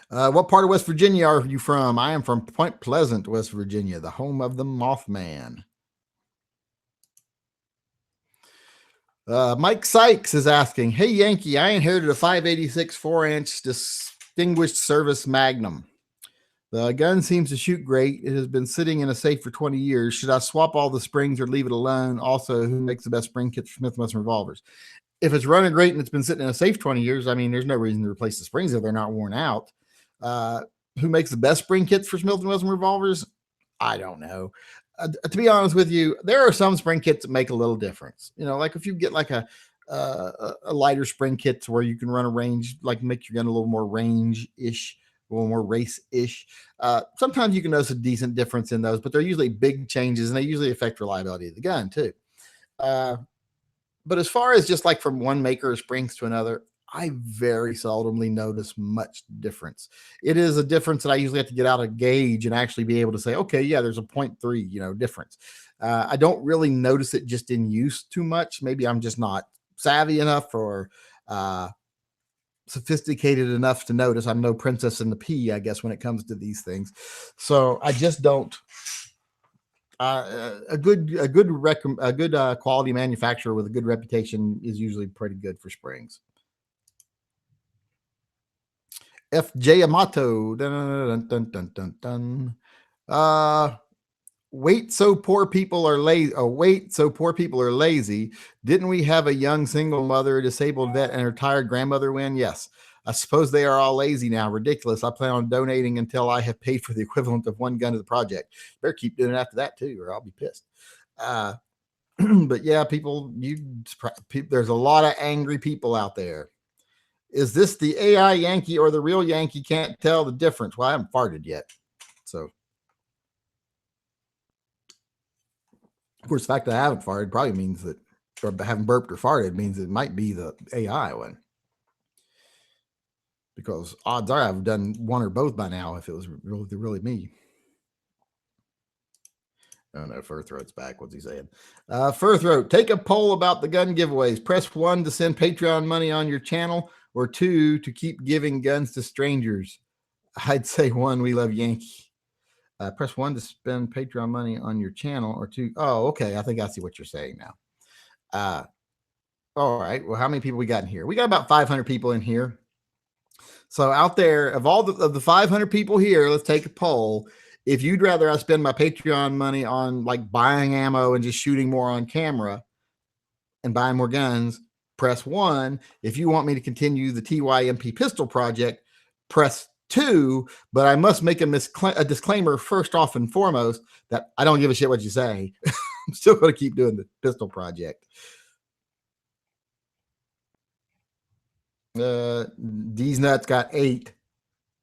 What part of West Virginia are you from? I am from Point Pleasant, West Virginia, the home of the Mothman. Mike Sykes is asking, hey, Yankee, I inherited a 586 4-inch Distinguished Service Magnum. The gun seems to shoot great. It has been sitting in a safe for 20 years. Should I swap all the springs or leave it alone? Also, who makes the best spring kits for Smith & Wesson revolvers? If it's running great and it's been sitting in a safe 20 years, I mean, there's no reason to replace the springs if they're not worn out. Who makes the best spring kits for Smith & Wesson revolvers? I don't know. To be honest with you, there are some spring kits that make a little difference. Like if you get like a lighter spring kit where you can run a range, like make your gun a little more range-ish, a little more race-ish. Sometimes you can notice a decent difference in those, but they're usually big changes, and they usually affect reliability of the gun too. But as far as just like from one maker of springs to another, I very seldomly notice much difference. It is a difference that I usually have to get out a gauge and actually be able to say, okay, yeah, there's a 0.3, difference. I don't really notice it just in use too much. Maybe I'm just not savvy enough or sophisticated enough to notice. I'm no princess in the pea, I guess, when it comes to these things. So I just don't. A good quality manufacturer with a good reputation is usually pretty good for springs. FJ Amato. Dun, dun, dun, dun, dun. Wait, so poor people are lazy. Wait, so poor people are lazy. Didn't we have a young single mother, a disabled vet, and a retired grandmother win? Yes. I suppose they are all lazy now. Ridiculous. I plan on donating until I have paid for the equivalent of one gun to the project. Better keep doing it after that too, or I'll be pissed. But yeah, there's a lot of angry people out there. Is this the AI Yankee or the real Yankee? Can't tell the difference. Well, I haven't farted yet. So, of course, the fact that I haven't farted probably means that, or haven't burped or farted means it might be the AI one. Because odds are I've done one or both by now if it was really me. Oh no, Furthroat's back. What's he saying? Furthroat, take a poll about the gun giveaways. Press 1 to send Patreon money on your channel, or 2 to keep giving guns to strangers. I'd say 1, we love Yankee. Press 1 to spend Patreon money on your channel, or 2. Oh, okay. I think I see what you're saying now. All right. Well, how many people we got in here? We got about 500 people in here. So out there, of the 500 people here, let's take a poll. If you'd rather I spend my Patreon money on like buying ammo and just shooting more on camera and buying more guns, press 1. If you want me to continue the TYMP pistol project, press 2. But I must make a disclaimer first off and foremost that I don't give a shit what you say. I'm still going to keep doing the pistol project. These nuts got 8.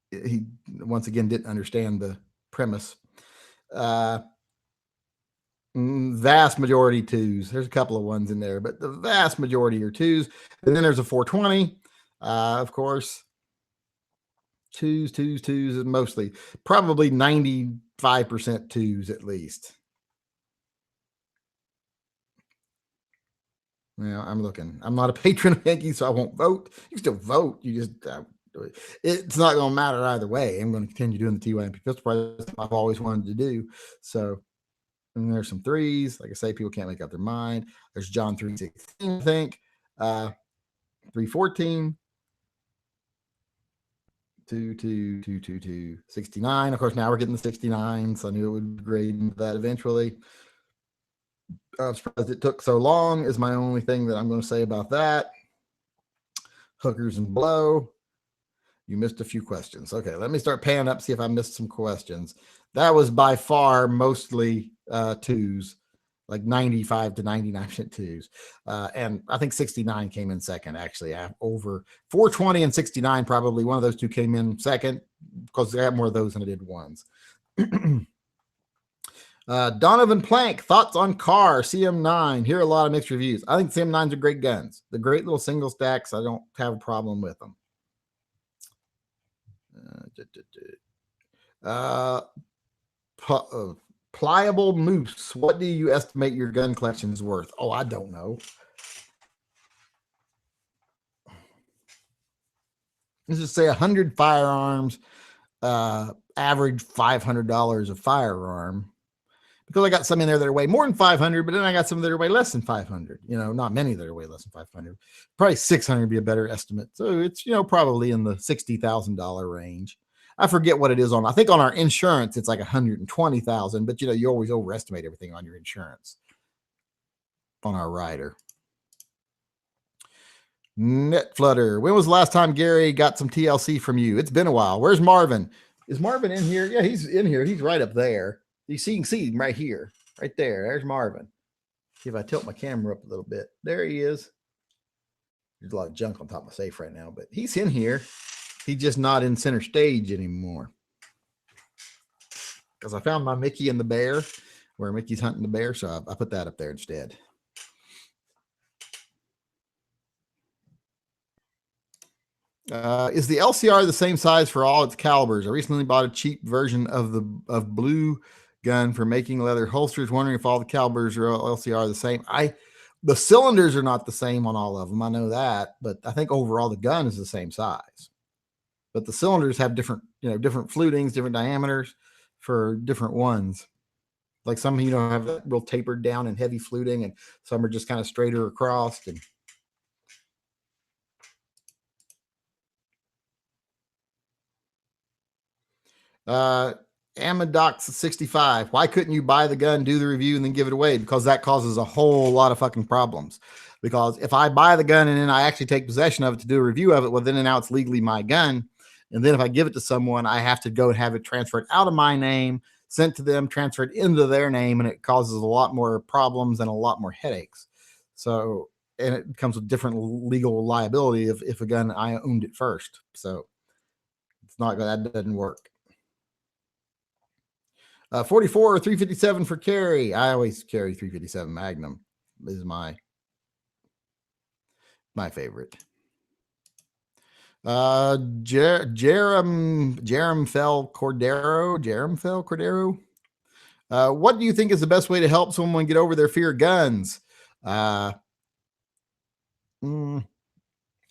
He once again didn't understand the premise. Vast majority 2s. There's a couple of 1s in there, but the vast majority are 2s. And then there's a 420, of course. 2s, and mostly probably 95% 2s at least. Now I'm looking. I'm not a patron of Yankee, so I won't vote. You can still vote. You just it's not going to matter either way. I'm going to continue doing the TYMP pistol project I've always wanted to do. So, and there's some 3s. Like I say, people can't make up their mind. There's John 316, I think. 314. 2, 69. Of course, now we're getting the 69. So I knew it would grade into that eventually. I'm surprised it took so long, is my only thing that I'm going to say about that. Hookers and blow. You missed a few questions. Okay, let me start panning up, see if I missed some questions. That was by far mostly 2s, like 95 to 99% 2s. And I think 69 came in second, actually. Over 420 and 69, probably one of those 2 came in second because I had more of those than I did 1s. Donovan Plank, thoughts on car CM9. Hear a lot of mixed reviews. I think CM9s are great guns. They're great little single stacks. I don't have a problem with them. Pliable Moose, what do you estimate your gun collection is worth? Oh, I don't know. Let's just say 100 firearms, average $500 a firearm. Because I got some in there that are way more than 500, but then I got some that are way less than 500. You know, not many that are way less than 500. Probably 600 would be a better estimate. So it's, you know, probably in the $60,000 range. I forget what it is on. I think on our insurance, it's like 120,000, but you know, you always overestimate everything on your insurance on our rider. Net Flutter. When was the last time Gary got some TLC from you? It's been a while. Where's Marvin? Is Marvin in here? Yeah, he's in here. He's right up there. You can see him right here, right there. There's Marvin. See if I tilt my camera up a little bit. There he is. There's a lot of junk on top of my safe right now, but he's in here. He's just not in center stage anymore. Because I found my Mickey and the bear, where Mickey's hunting the bear, so I put that up there instead. Is the LCR the same size for all its calibers? I recently bought a cheap version of blue gun for making leather holsters. Wondering if all the calibers or LCR are the same. The cylinders are not the same on all of them. I know that, but I think overall the gun is the same size. But the cylinders have different, different flutings, different diameters for different ones. Like some, have that real tapered down and heavy fluting, and some are just kind of straighter across. And Amadox65. Why couldn't you buy the gun, do the review, and then give it away? Because that causes a whole lot of fucking problems. Because if I buy the gun and then I actually take possession of it to do a review of it, well, then and now it's legally my gun. And then if I give it to someone, I have to go and have it transferred out of my name, sent to them, transferred into their name, and it causes a lot more problems and a lot more headaches. So, and it comes with different legal liability if a gun I owned it first. So it's not good. That doesn't work. 44 or 357 for carry. I always carry 357 Magnum. This is my favorite. Jerem Fell Cordero. What do you think is the best way to help someone get over their fear of guns? Uh, mm,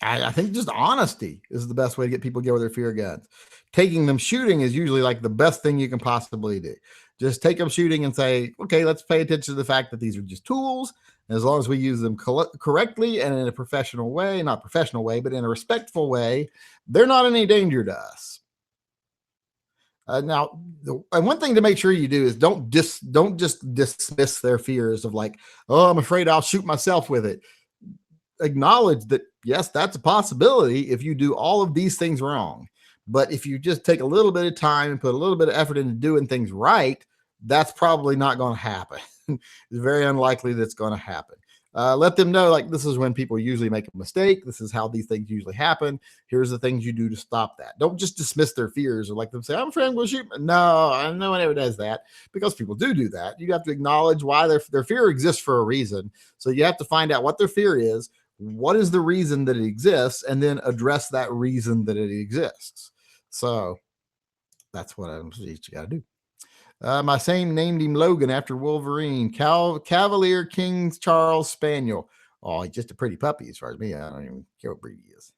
I think just honesty is the best way to get people to get over their fear of guns. Taking them shooting is usually like the best thing you can possibly do. Just take them shooting and say, okay, let's pay attention to the fact that these are just tools. And as long as we use them correctly and in a professional way, not professional way, but in a respectful way, they're not any danger to us. Now, and one thing to make sure you do is don't just dismiss their fears of like, oh, I'm afraid I'll shoot myself with it. Acknowledge that yes, that's a possibility if you do all of these things wrong. But if you just take a little bit of time and put a little bit of effort into doing things right, that's probably not going to happen. It's very unlikely that's going to happen. Let them know like this is when people usually make a mistake. This is how these things usually happen. Here's the things you do to stop that. Don't just dismiss their fears or like them say, I'm afraid I'm going to shoot. No, no one ever does that because people do that. You have to acknowledge why their fear exists for a reason. So you have to find out what their fear is, what is the reason that it exists, and then address that reason that it exists. So that's what you got to do. My same named him Logan after Wolverine. Cavalier King Charles Spaniel. Oh, he's just a pretty puppy as far as me. I don't even care what breed he is.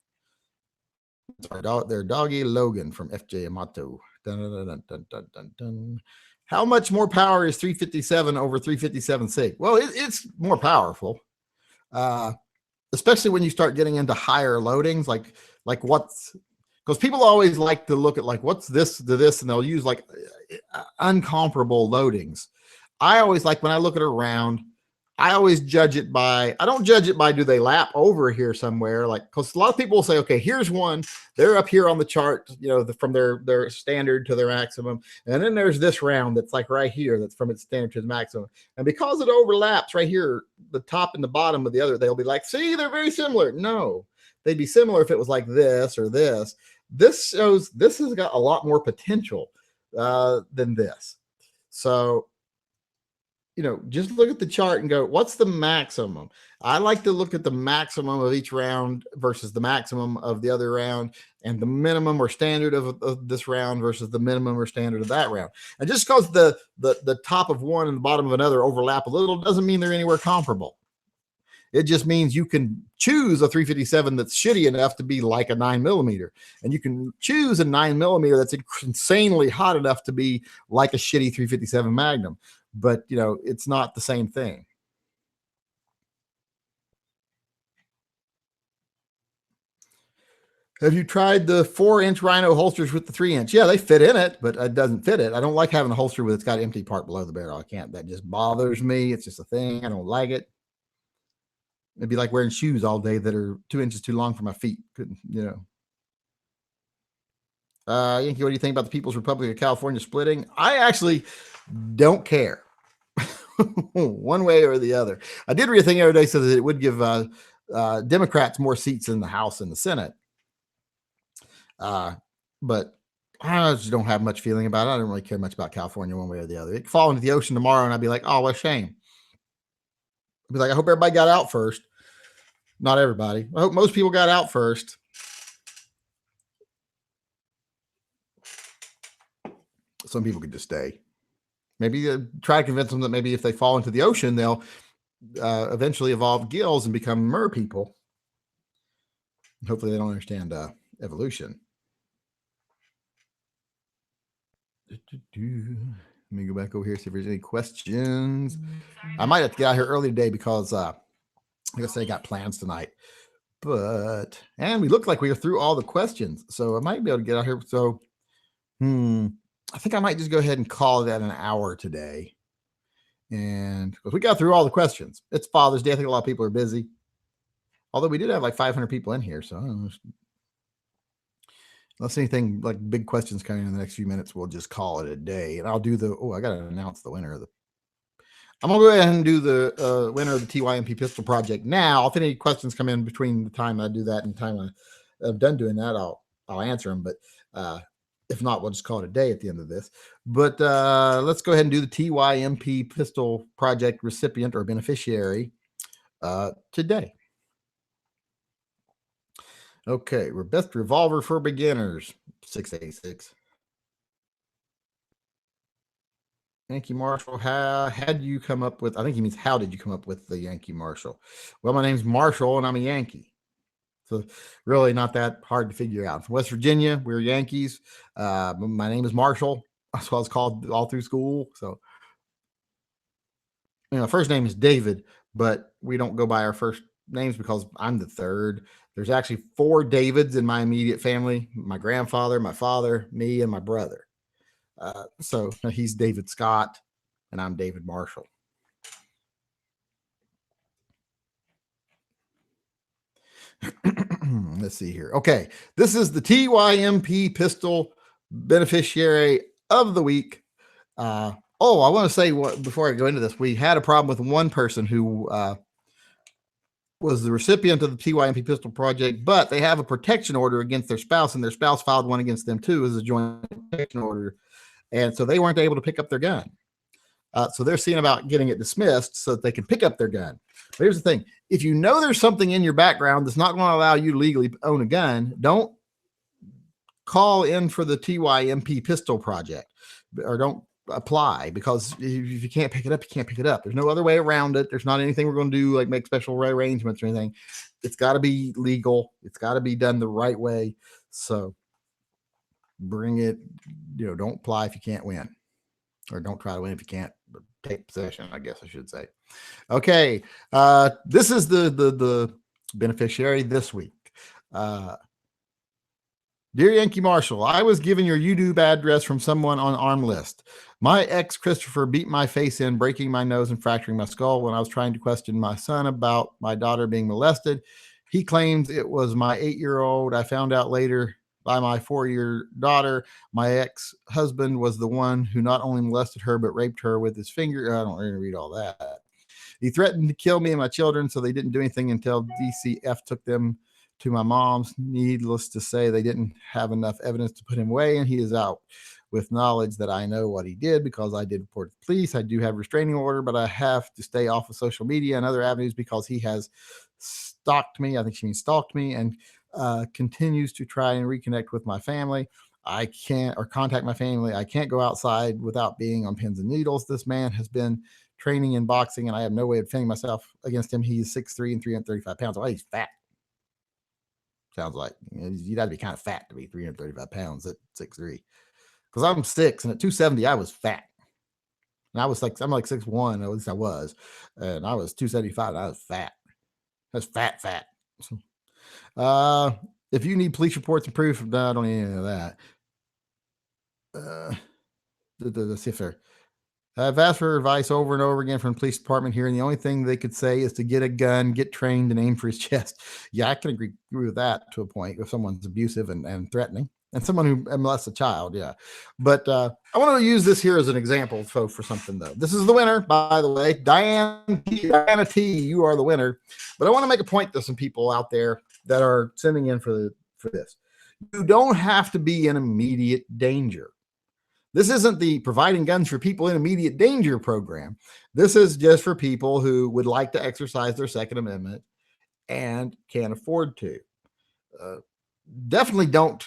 Their doggy Logan from FJ Amato. Dun, dun, dun, dun, dun, dun. How much more power is 357 over 357 SIG? Well, it's more powerful. Especially when you start getting into higher loadings, like what's, because people always like to look at like what's this to this, and they'll use like uncomparable loadings. I always like when I look at a round, I always judge it by, I don't judge it by do they lap over here somewhere, like because a lot of people will say, okay, here's one, they're up here on the chart, from their standard to their maximum, and then there's this round that's like right here that's from its standard to the maximum, and because it overlaps right here, the top and the bottom of the other, they'll be like, see, they're very similar. No, they'd be similar if it was like this or this. This shows this has got a lot more potential than this. So, just look at the chart and go, what's the maximum? I like to look at the maximum of each round versus the maximum of the other round, and the minimum or standard of this round versus the minimum or standard of that round. And just because the top of one and the bottom of another overlap a little doesn't mean they're anywhere comparable. It just means you can choose a 357 that's shitty enough to be like a 9mm, and you can choose a 9mm that's insanely hot enough to be like a shitty 357 Magnum. But it's not the same thing. Have you tried the 4-inch Rhino holsters with the 3-inch? Yeah, they fit in it, but it doesn't fit it. I don't like having a holster with it's got empty part below the barrel. I can't. That just bothers me. It's just a thing. I don't like it. It'd be like wearing shoes all day that are 2 inches too long for my feet. Couldn't. Yankee, what do you think about the People's Republic of California splitting? I actually don't care one way or the other. I did read a thing the other day said that it would give Democrats more seats in the House and the Senate. But I just don't have much feeling about it. I don't really care much about California one way or the other. It could fall into the ocean tomorrow and I'd be like, oh, what a shame. I'd be like, I hope everybody got out first. Not everybody. I hope most people got out first. Some people could just stay. Maybe try to convince them that maybe if they fall into the ocean, they'll eventually evolve gills and become mer people. Hopefully they don't understand evolution. Let me go back over here, see if there's any questions. I might have to get out here early today because like I said, I got plans tonight. And we look like we are through all the questions. So I might be able to get out here. So I think I might just go ahead and call it at an hour today. And because we got through all the questions. It's Father's Day. I think a lot of people are busy. Although we did have like 500 people in here. So I don't know. Unless anything like big questions coming in the next few minutes, we'll just call it a day. And I'll do I got to announce the winner of the. I'm going to go ahead and do the winner of the TYMP pistol project now. If any questions come in between the time I do that and the time I'm done doing that, I'll answer them. But if not, we'll just call it a day at the end of this. But let's go ahead and do the TYMP pistol project recipient or beneficiary today. Okay, we're best revolver for beginners, 686. Yankee Marshall, how did you come up with, I think he means how did you come up with the Yankee Marshall? Well, my name's Marshall and I'm a Yankee. So really not that hard to figure out. From West Virginia, we're Yankees. My name is Marshall. That's what I was called all through school. So, first name is David, but we don't go by our first names because I'm the third. There's actually 4 Davids in my immediate family: my grandfather, my father, me, and my brother. So he's David Scott, and I'm David Marshall. Let's see here. Okay, this is the TYMP pistol beneficiary of the week. I want to say before I go into this, we had a problem with one person who was the recipient of the TYMP pistol project, but they have a protection order against their spouse, and their spouse filed one against them too as a joint protection order, and so they weren't able to pick up their gun. So they're seeing about getting it dismissed so that they can pick up their gun. But here's the thing. If you know there's something in your background that's not going to allow you to legally own a gun, don't call in for the TYMP pistol project, or don't apply, because if you can't pick it up, you can't pick it up. There's no other way around it. There's not anything we're going to do, like make special arrangements or anything. It's got to be legal. It's got to be done the right way. So bring it, don't apply if you can't win, or don't try to win if you can't take possession, I guess I should say. Okay. This is the beneficiary this week. Dear Yankee Marshall, I was given your YouTube address from someone on arm list. My ex Christopher beat my face in, breaking my nose and fracturing my skull when I was trying to question my son about my daughter being molested. He claims it was my 8-year-old. I found out later by my 4-year daughter, my ex-husband was the one who not only molested her, but raped her with his finger. I don't really read all that. He threatened to kill me and my children, so they didn't do anything until DCF took them to my mom's. Needless to say, they didn't have enough evidence to put him away, and he is out with knowledge that I know what he did because I did report to the police. I do have a restraining order, but I have to stay off of social media and other avenues because he has stalked me. I think she means stalked me, and continues to try and reconnect with my family. I can't, or contact my family. I can't go outside without being on pins and needles. This man has been training in boxing, and I have no way of defending myself against him. He's 6'3" and 335 pounds. Oh, he's fat. Sounds like you'd have to be kind of fat to be 335 pounds at 6'3". Because I'm 6, and at 270, I was fat. And I'm like 6'1", at least I was. And I was 275, and I was fat. I was fat. So, if you need police reports and proof, no, I don't need any of that. Let's see if I've asked for advice over and over again from the police department here, and the only thing they could say is to get a gun, get trained, and aim for his chest. Yeah, I can agree with that to a point if someone's abusive and threatening, and someone who molests a child. Yeah, but I want to use this here as an example for something, though. This is the winner, by the way, Diana T. You are the winner. But I want to make a point to some people out there that are sending in for this. You don't have to be in immediate danger. This isn't the providing guns for people in immediate danger program. This is just for people who would like to exercise their Second Amendment and can't afford to. Definitely don't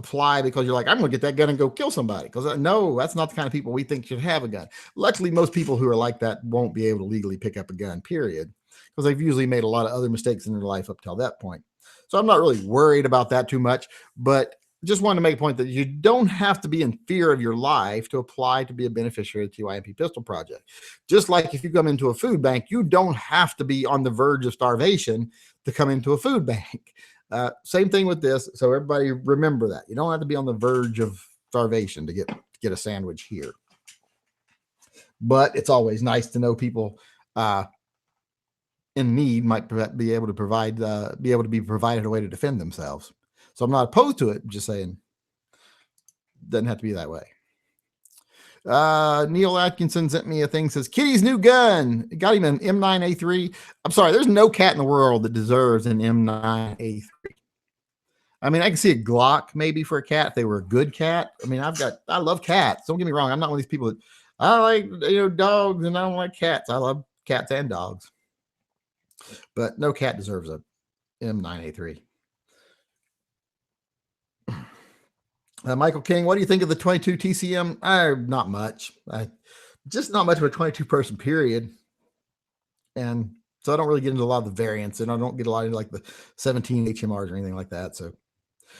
apply because you're like, I'm going to get that gun and go kill somebody. Because no, that's not the kind of people we think should have a gun. Luckily, most people who are like that won't be able to legally pick up a gun, period, because they've usually made a lot of other mistakes in their life up till that point. So I'm not really worried about that too much, but just wanted to make a point that you don't have to be in fear of your life to apply to be a beneficiary of the TYMP Pistol Project. Just like if you come into a food bank, you don't have to be on the verge of starvation to come into a food bank. Same thing with this. So everybody remember that. You don't have to be on the verge of starvation to get a sandwich here. But it's always nice to know people in need might be able to be provided a way to defend themselves. So I'm not opposed to it. I'm just saying, doesn't have to be that way. Neil Atkinson sent me a thing, says Kitty's new gun. Got him an M9A3. I'm sorry, there's no cat in the world that deserves an M9A3. I mean, I can see a Glock maybe for a cat if they were a good cat. I mean, I love cats. Don't get me wrong. I'm not one of these people that I like, dogs, and I don't like cats. I love cats and dogs. But no cat deserves a M9A3. Michael King, what do you think of the 22 TCM? Not much. Just not much of a 22 person period. And so I don't really get into a lot of the variants, and I don't get a lot into like the 17 HMRs or anything like that. So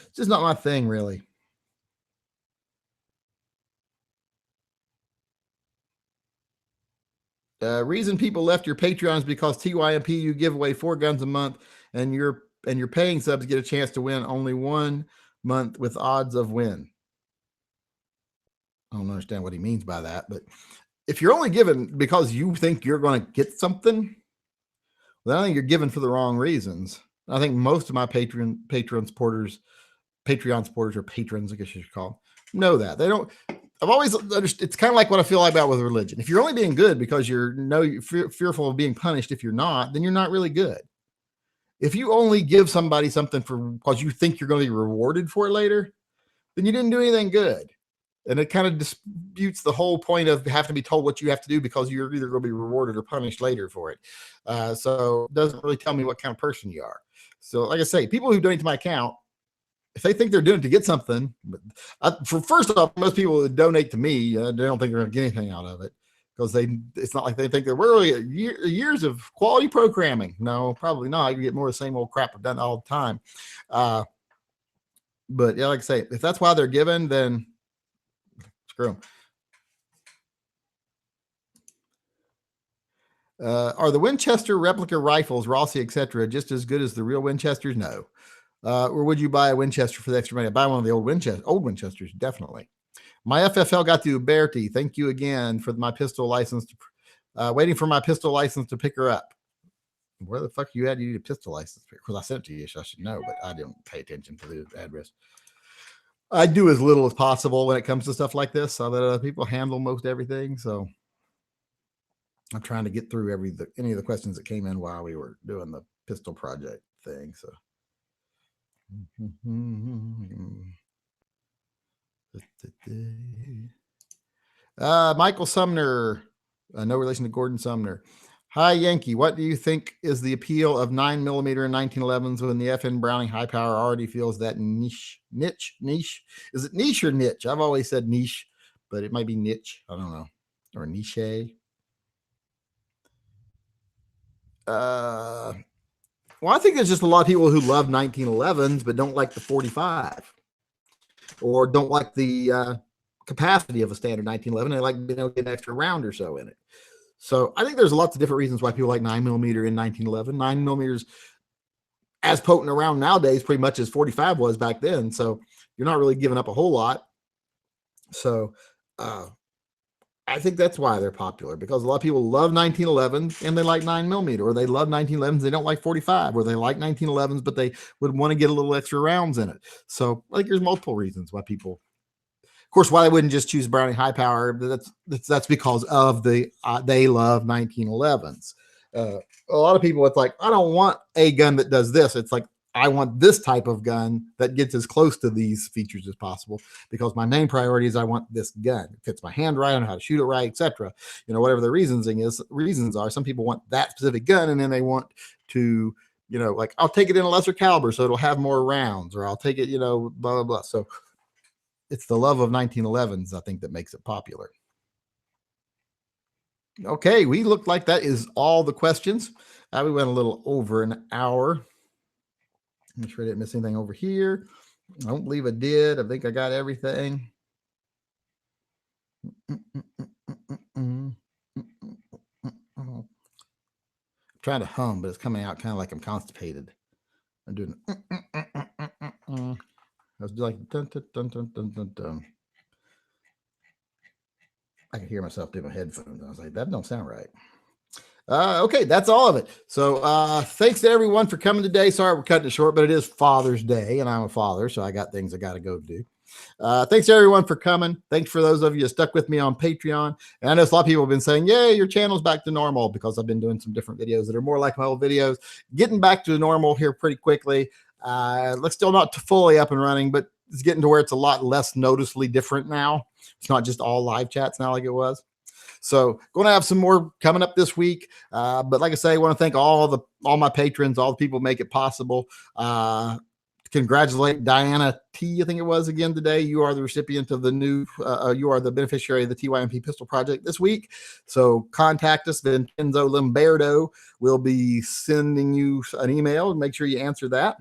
it's just not my thing, really. Reason people left your Patreon is because TYMP, you give away 4 guns a month, and your paying subs get a chance to win only 1 month with odds of win. I don't understand what he means by that, but if you're only given because you think you're going to get something, then I think you're given for the wrong reasons. I think most of my Patreon supporters or patrons, I guess you should call them, know that. They don't. I've always understood. It's kind of like what I feel about with religion. If you're only being good because you're fearful of being punished, if you're not, then you're not really good. If you only give somebody something because you think you're going to be rewarded for it later, then you didn't do anything good. And it kind of disputes the whole point of having to be told what you have to do because you're either going to be rewarded or punished later for it. So it doesn't really tell me what kind of person you are. So like I say, people who donate to my account, if they think they're doing it to get something, for first off, most people that donate to me, they don't think they're going to get anything out of it because it's not like they think they're really years of quality programming. No, probably not. You get more of the same old crap I've done all the time. But yeah, like I say, if that's why they're given, then screw them. Are the Winchester replica rifles, Rossi, etc., just as good as the real Winchesters? No. Or would you buy a Winchester for the extra money? I'd buy one of the old Winchesters, definitely. My FFL got to Bertie. Thank you again for my pistol license. Waiting for my pistol license to pick her up. Where the fuck you had? You need a pistol license? Because I sent it to you, so I should know, but I didn't pay attention to the address. I do as little as possible when it comes to stuff like this, so that other people handle most everything. So I'm trying to get through any of the questions that came in while we were doing the pistol project thing. So. Michael Sumner, no relation to Gordon Sumner. Hi, Yankee. What do you think is the appeal of 9mm and 1911s when the FN Browning high power already feels that niche? Is it niche or niche? I've always said niche, but it might be niche. I don't know. Or niche. Well, I think there's just a lot of people who love 1911s but don't like the 45 or don't like the capacity of a standard 1911. They like get an extra round or so in it. So I think there's lots of different reasons why people like 9mm in 1911. 9mm as potent around nowadays pretty much as 45 was back then. So you're not really giving up a whole lot. So I think that's why they're popular, because a lot of people love 1911s and they like 9mm, or they love 1911s, they don't like 45, or they like 1911s, but they would want to get a little extra rounds in it. So I think there's multiple reasons why people, of course, why they wouldn't just choose Browning high power. That's because of they love 1911s. A lot of people, it's like, I don't want a gun that does this. It's like, I want this type of gun that gets as close to these features as possible, because my main priority is I want this gun. It fits my hand right, I know how to shoot it right, etc. Whatever the reasons are. Some people want that specific gun, and then they want to, like, I'll take it in a lesser caliber so it'll have more rounds, or I'll take it, blah, blah, blah. So it's the love of 1911s, I think, that makes it popular. Okay, we look like that is all the questions. We went a little over an hour. Make sure I didn't miss anything over here. I don't believe I did. I think I got everything. I'm trying to hum, but it's coming out kind of like I'm constipated. I'm doing. I was like dun dun dun dun dun dun dun. I can hear myself through my headphones. I was like, that don't sound right. Okay, that's all of it. So thanks to everyone for coming today. Sorry we're cutting it short, but it is Father's Day, and I'm a father, so I got things I got to go do. Thanks to everyone for coming. Thanks for those of you who stuck with me on Patreon. And I know a lot of people have been saying, yay, your channel's back to normal, because I've been doing some different videos that are more like my old videos. Getting back to normal here pretty quickly. Let's still not fully up and running, but it's getting to where it's a lot less noticeably different now. It's not just all live chats now like it was. So going to have some more coming up this week. But like I say, I want to thank all my patrons, all the people who make it possible. congratulate Diana T, I think it was, again today. You are the recipient of the new, you are the beneficiary of the TYMP Pistol Project this week. So contact us. Vincenzo Limberto will be sending you an email. Make sure you answer that.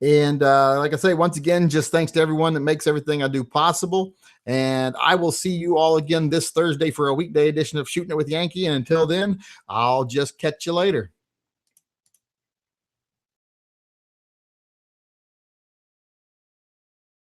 And like I say, once again, just thanks to everyone that makes everything I do possible. And I will see you all again this Thursday for a weekday edition of Shooting It with Yankee. And until then, I'll just catch you later.